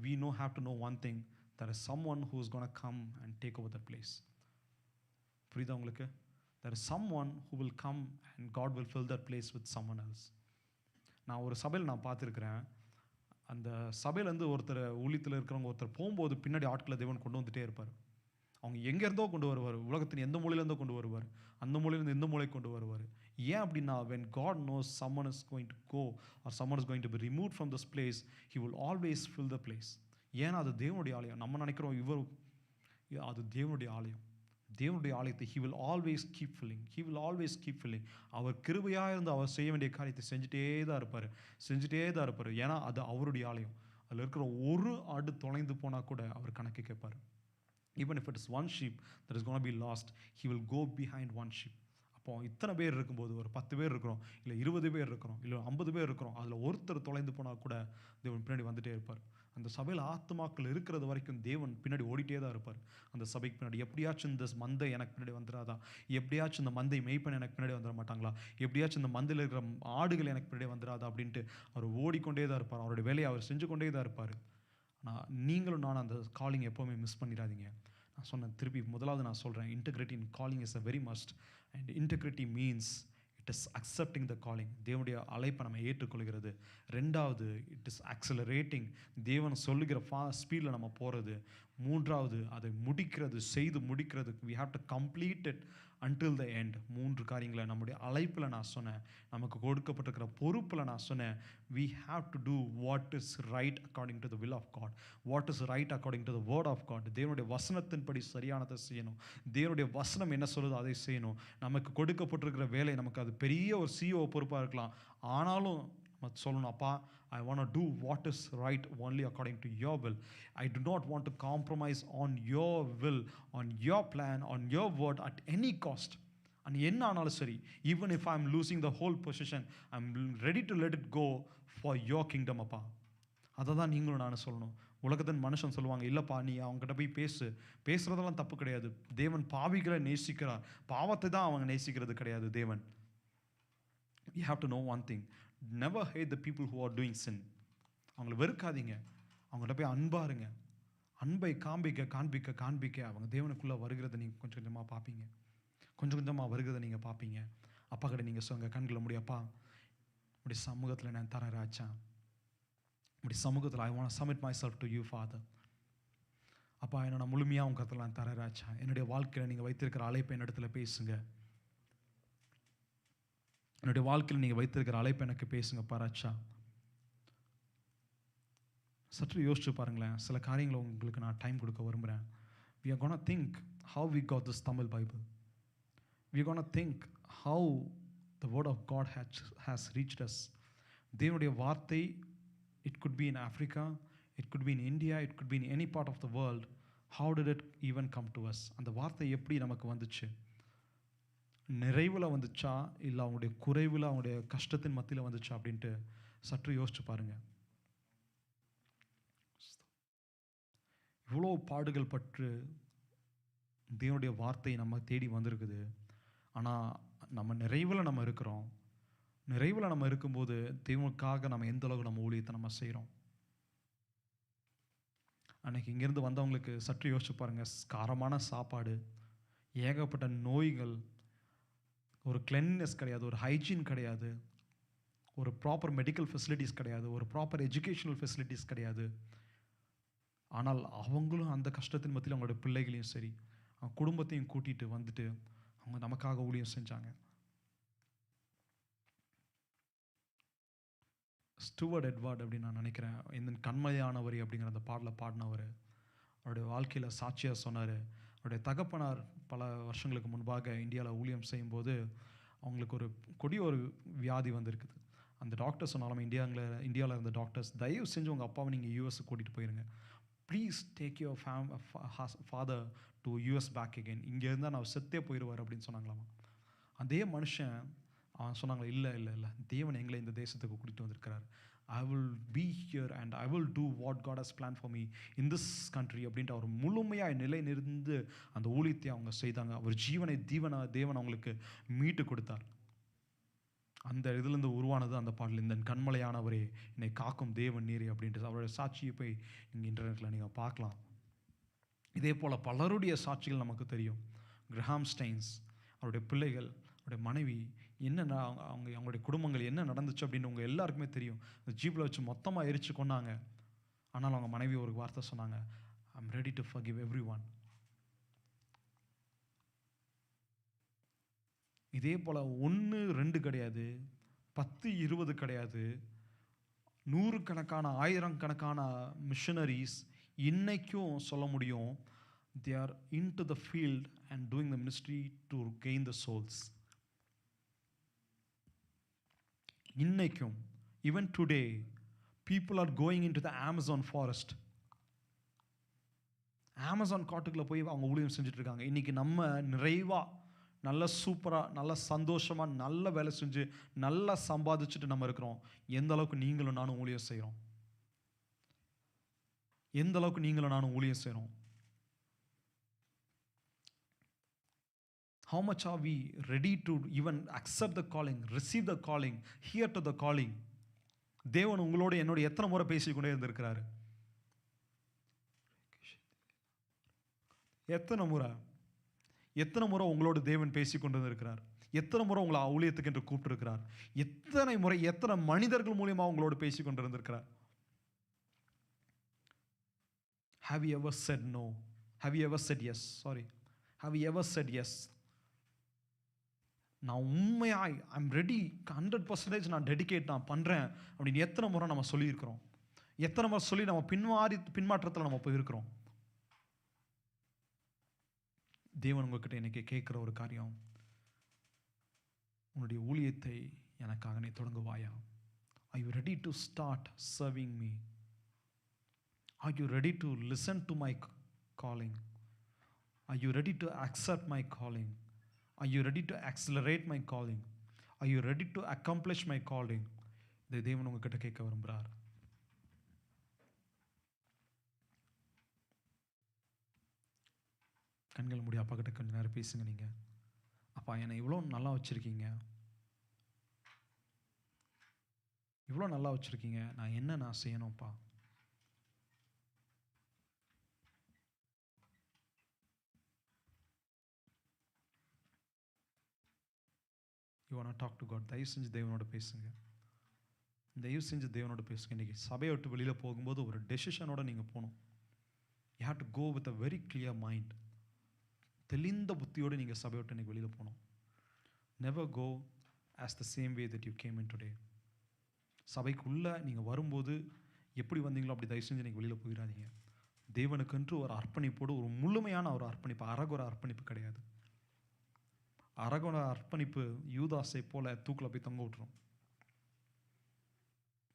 we have to know one thing, there is someone who is going to come and take over that place. புரியுதா உங்களுக்கு? there is someone who will come and God will fill that place with someone else. நான் ஒரு சபையில் நான் பார்த்துருக்கிறேன். அந்த சபையிலேருந்து ஒருத்தர் ஊழியத்தில் இருக்கிறவங்க ஒருத்தர் போகும்போது பின்னாடி ஆட்களை தேவன் கொண்டு வந்துகிட்டே இருப்பார். அவங்க எங்கேருந்தோ கொண்டு வருவார், உலகத்தின் எந்த மூலையிலேருந்தோ கொண்டு வருவார், அந்த மூலையிலேருந்து எந்த மூலைக்கு கொண்டு வருவார். ஏன் அப்படின்னா when God knows someone is going to go or someone is going to be removed from this place, he will always fill the place. ஏன்னா அது தேவனுடைய ஆலயம். நம்ம நினைக்கிறோம் அது தேவனுடைய ஆலயம். தேவனுடைய ஆலயத்தை he will always keep filling. he will always keep filling. அவர் கிருபையாக இருந்து அவர் செய்ய வேண்டிய காரியத்தை செஞ்சுட்டே தான் இருப்பார். ஏன்னா அது அவருடைய ஆலயம். அதில் இருக்கிற ஒரு ஆடு தொலைந்து போனால் கூட அவர் கணக்கு கேட்பார். even if it is one sheep that is going to be lost, he will go behind one sheep. அப்போ இத்தனை பேர் இருக்கும்போது, ஒரு 10 பேர் இருக்கிறோம், இல்லை 20 பேர் இருக்கிறோம், இல்லை 50 பேர் இருக்கிறோம், அதில் ஒருத்தர் தொலைந்து போனால் கூட தேவன் பின்னாடி வந்துட்டே இருப்பார். அந்த சபையில் ஆத்துமாக்கள் இருக்கிறது வரைக்கும் தேவன் பின்னாடி ஓடிட்டே தான் இருப்பார். அந்த சபைக்கு பின்னாடி எப்படியாச்சும் இந்த மந்தை எனக்கு பின்னாடி வந்துடாதா, எப்படியாச்சும் இந்த மந்தை மெய்ப்பன் எனக்கு பின்னாடி வந்துட மாட்டாங்களா, எப்படியாச்சும் இந்த மந்தையில் இருக்கிற ஆடுகள் எனக்கு பின்னாடி வந்துடாதா அப்படின்ட்டு அவர் ஓடிக்கொண்டே தான் இருப்பார். அவருடைய வேலையை அவர் செஞ்சு கொண்டே தான் இருப்பார். ஆனால் நீங்களும் நான் அந்த காலிங் எப்போவுமே மிஸ் பண்ணிடாதீங்க. நான் சொன்னேன், திருப்பி முதலாவது நான் சொல்கிறேன், integrity in calling is a very must. And integrity means it is accepting the calling. தேவனுடைய அழைப்பை நம்ம ஏற்றுக்கொள்கிறது. ரெண்டாவது, இட் இஸ் அக்சலரேட்டிங். தேவன் சொல்லுகிற ஸ்பீடில் நம்ம போகிறது. மூன்றாவது, அதை முடிக்கிறது, செய்து முடிக்கிறது. we have to complete it until the end. 3 காரியங்களை நம்முடைய அழைப்பில் நான் சொன்னேன். நமக்கு கொடுக்கப்பட்டிருக்கிற பொறுப்பில் நான் சொன்னேன். we have to do what is right according to the will of God, what is right according to the word of God. தேவனுடைய வசனத்தின்படி சரியானதை செய்யணும். தேவனுடைய வசனம் என்ன சொல்லுதோ அதை செய்யணும். நமக்கு கொடுக்கப்பட்டிருக்கிற வேலை, நமக்கு அது பெரிய ஒரு CEO பொறுப்பாக இருக்கலாம். ஆனாலும் நம்ம சொல்லணும், அப்பா, I want to do what is right only according to your will. I do not want to compromise on your will, on your plan, on your word at any cost. And என்ன ஆனாலும் சரி, even if I'm losing the whole position, I'm ready to let it go for your kingdom, அப்பா. அதை தான் நீங்களும் நானும் சொல்லணும். உலகத்தின் மனுஷன் சொல்லுவாங்க, இல்லைப்பா நீ அவங்ககிட்ட போய் பேசுறதெல்லாம் தப்பு கிடையாது. தேவன் பாவிகளை நேசிக்கிறார், பாவத்தை தான் அவங்க நேசிக்கிறது கிடையாது தேவன். You have to know one thing. Never hate the people who are doing sin. அவங்களை வெறுக்காதீங்க, அவங்கள்ட்ட போய் அன்பாருங்க. அன்பை காண்பிக்க காண்பிக்க காண்பிக்க அவங்க தேவனுக்குள்ளே வருகிறத நீங்கள் கொஞ்சம் கொஞ்சமாக பார்ப்பீங்க. கொஞ்சம் கொஞ்சமாக வருகிறத நீங்கள் பார்ப்பீங்க. அப்பா கிட்ட நீங்கள் சொல்லுங்க, கண்களை முடியப்பா, இப்படி சமூகத்தில் நான் தரேன் ராஜா, இப்படி சமூகத்தில் I want to submit myself to you, Father. அப்பா, என்னோட முழுமையாக உங்கள் கருத்தில் நான் தரேன் ராஜா. என்னுடைய வாழ்க்கையில் நீங்கள் வைத்திருக்கிற அழைப்பை என்னிடத்துல பேசுங்க. என்னுடைய வாழ்க்கையில் நீங்கள் வைத்திருக்கிற அழைப்பு எனக்கு பேசுங்க பாராச்சா. சற்று யோசிச்சு பாருங்களேன். சில காரியங்களை உங்களுக்கு நான் டைம் கொடுக்க விரும்புகிறேன். we are going to think how we got this Tamil Bible. we are going to think how the word of God has reached us. தேவனுடைய வார்த்தை, it could be in Africa, it could be in India, it could be in any part of the world. how did it even come to us? அந்த வார்த்தை எப்படி நமக்கு வந்துச்சு? நிறைவில் வந்துச்சா, இல்லை அவங்களுடைய குறைவில், அவங்களுடைய கஷ்டத்தின் மத்தியில் வந்துச்சா அப்படின்ட்டு சற்று யோசிச்சு பாருங்க. இவ்வளோ பாடுகள் பற்று தேவனுடைய வார்த்தை நம்ம தேடி வந்திருக்குது. ஆனால் நம்ம நிறைவில் நம்ம இருக்கிறோம். நிறைவில் நம்ம இருக்கும்போது தேவனுக்காக நம்ம எந்த அளவுக்கு நம்ம ஊழியத்தை நம்ம செய்கிறோம். அன்னைக்கு இங்கேருந்து வந்தவங்களுக்கு சற்று யோசிச்சு பாருங்க. காரமான சாப்பாடு, ஏகப்பட்ட நோய்கள், ஒரு கிளென்லினஸ் கிடையாது, ஒரு ஹைஜீன் கிடையாது, ஒரு ப்ராப்பர் மெடிக்கல் ஃபெசிலிட்டிஸ் கிடையாது, ஒரு ப்ராப்பர் எஜுகேஷனல் ஃபெசிலிட்டிஸ் கிடையாது. ஆனால் அவங்களும் அந்த கஷ்டத்தின் மத்தியில் அவங்களோட பிள்ளைகளையும் சரி, அவங்க குடும்பத்தையும் கூட்டிகிட்டு வந்துட்டு அவங்க நமக்காக ஊழியம் செஞ்சாங்க. ஸ்டூவர்ட் எட்வர்ட் அப்படின்னு நான் நினைக்கிறேன், இந்த கண்மையானவர் அப்படிங்கிற அந்த பாடலை பாடினவர் அவருடைய வாழ்க்கையில் சாட்சியாக சொன்னார். அவருடைய தகப்பனார் பல வருஷங்களுக்கு முன்பாக இந்தியாவில் ஊழியம் செய்யும்போது அவங்களுக்கு ஒரு வியாதி வந்திருக்குது. அந்த டாக்டர் சொன்னாலும், இந்தியாவில் இருந்த டாக்டர்ஸ், தயவு செஞ்சு உங்கள் அப்பாவை நீங்கள் யூஎஸ் கூட்டிகிட்டு போயிருங்க, please take your father to US back again, இங்கே இருந்தால் நான் செத்தே போயிடுவார் அப்படின்னு சொன்னாங்களாமா. அதே மனுஷன் அவன் சொன்னாங்களா, இல்லை இல்லை இல்லை, தேவன் எங்களை இந்த தேசத்துக்கு கூட்டிகிட்டு வந்திருக்கிறார். I will be here and I will do what God has planned for me in this country அப்படின்ட்டு அவர் முழுமையாக நிலை நிறுந்து அந்த ஊழியத்தை அவங்க செய்தாங்க. அவர் ஜீவனை தேவன் அவங்களுக்கு மீட்டு கொடுத்தார். அந்த இதுலேருந்து உருவானது அந்த பாடல், இந்த கண்மலையானவரே என்னை காக்கும் தேவன் நீரே அப்படின்ட்டு. அவருடைய சாட்சியை போய் நீங்கள் இன்டர்நெட்டில் நீங்கள் பார்க்கலாம். இதே போல் பலருடைய சாட்சிகள் நமக்கு தெரியும். கிரஹாம் ஸ்டைன்ஸ், அவருடைய பிள்ளைகள், அவருடைய மனைவி, என்னென்ன அவங்களுடைய குடும்பங்கள் என்ன நடந்துச்சு அப்படின்னு உங்கள் எல்லாருக்குமே தெரியும். இந்த ஜீப்பில் வச்சு மொத்தமாக எரிச்சு கொண்டாங்க. ஆனால் அவங்க மனைவி ஒரு வார்த்தை சொன்னாங்க, I'm ready to forgive everyone. இதே போல் 1 2 கிடையாது, 10 20 கிடையாது, 100 கணக்கான 1000 கணக்கான மிஷனரிஸ் இன்னைக்கும் சொல்ல முடியும், they are into the field and doing the ministry to gain the souls. இன்னைக்கும், even today, people are going into the Amazon forest. Amazon காட்டுக்குள்ளே போய் அவங்க ஊழியம் செஞ்சுட்டு இருக்காங்க. இன்னைக்கு நம்ம நிறைவாக, நல்ல சூப்பராக, நல்ல சந்தோஷமாக, நல்ல வேலை செஞ்சு நல்லா சம்பாதிச்சுட்டு நம்ம இருக்கிறோம். எந்த அளவுக்கு நீங்களும் நானும் ஊழியம் செய்கிறோம்? எந்த அளவுக்கு நீங்களும் நானும் ஊழியம் செய்கிறோம்? How much are we ready to even accept the calling, receive the calling, hear to the calling? தேவன் உங்களோட என்னோட எத்தனை முறை பேசிக்கொண்டே இருந்திருக்கிறாரு? எத்தனை முறை? எத்தனை முறை உங்களோட தேவன் பேசி கொண்டு வந்திருக்கிறார்? எத்தனை முறை உங்களை ஊழியத்துக்கு என்று கூப்பிட்டிருக்கிறார்? எத்தனை முறை எத்தனை மனிதர்கள் மூலியமா உங்களோடு பேசி கொண்டு இருந்திருக்கிறார்? Have you ever said no? Have you ever said yes? Sorry. Have you ever said yes? நான் உண்மையாய் ஐம் ரெடி 100% நான் டெடிகேட் நான் பண்ணுறேன் அப்படின்னு எத்தனை முறை நம்ம சொல்லியிருக்கிறோம்? எத்தனை முறை சொல்லி நம்ம பின்மாற்றத்தில் நம்ம போயிருக்கிறோம்? தேவன் உங்ககிட்ட இன்னைக்கு கேட்குற ஒரு காரியம், உன்னுடைய ஊழியத்தை எனக்காக நீ தொடங்குவாயா? Are you ready to start serving me? Are you ready to listen to my calling? Are you ready to accept my calling? Are you ready to accelerate my calling? Are you ready to accomplish my calling? இதை தேவன் உங்ககிட்ட கேட்க விரும்புகிறார். கண்கள் மூடி அப்பா கிட்ட கொஞ்ச நேரம் பேசுங்க. நீங்க, அப்பா என்னை இவ்வளோ நல்லா வச்சிருக்கீங்க, இவ்வளோ நல்லா வச்சிருக்கீங்க, நான் செய்யணும்ப்பா? You want to talk to God? தயவு செஞ்சு தேவனோட பேசுங்க. தயவு செஞ்சு தேவனோட பேசுங்க. இன்னைக்கு சபையை விட்டு வெளியில் போகும்போது ஒரு டெசிஷனோட நீங்கள் போகணும். You have to go with a very clear mind. தெளிந்த புத்தியோடு நீங்கள் சபையை விட்டு இன்னைக்கு வெளியில் போகணும். Never go as the same way that you came in today. சபைக்குள்ளே நீங்கள் வரும்போது எப்படி வந்தீங்களோ அப்படி தயவு செஞ்சு இன்னைக்கு வெளியில் போயிடாதீங்க. தேவனுக்கென்று ஒரு அர்ப்பணிப்போடு, ஒரு முழுமையான ஒரு அர்ப்பணிப்பு, அரகுற அர்ப்பணிப்பு கிடையாது. அரகுற அர்ப்பணிப்பு யூதாசை போல தூக்கில் போய் தொங்க விட்டுரும்.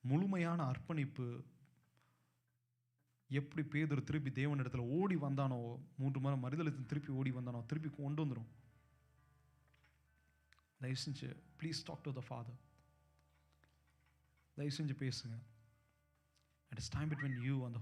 முழுமையான அர்ப்பணிப்பு எப்படி பேதுரு திருப்பி தேவன் இடத்துல ஓடி வந்தானோ, 3 முறை மறுதலித்து திருப்பி ஓடி வந்தானோ, திருப்பி கொண்டு வந்துடும். தயவு செஞ்சு please talk to the father. தயவு செஞ்சு பேசுங்க. It is time between you and the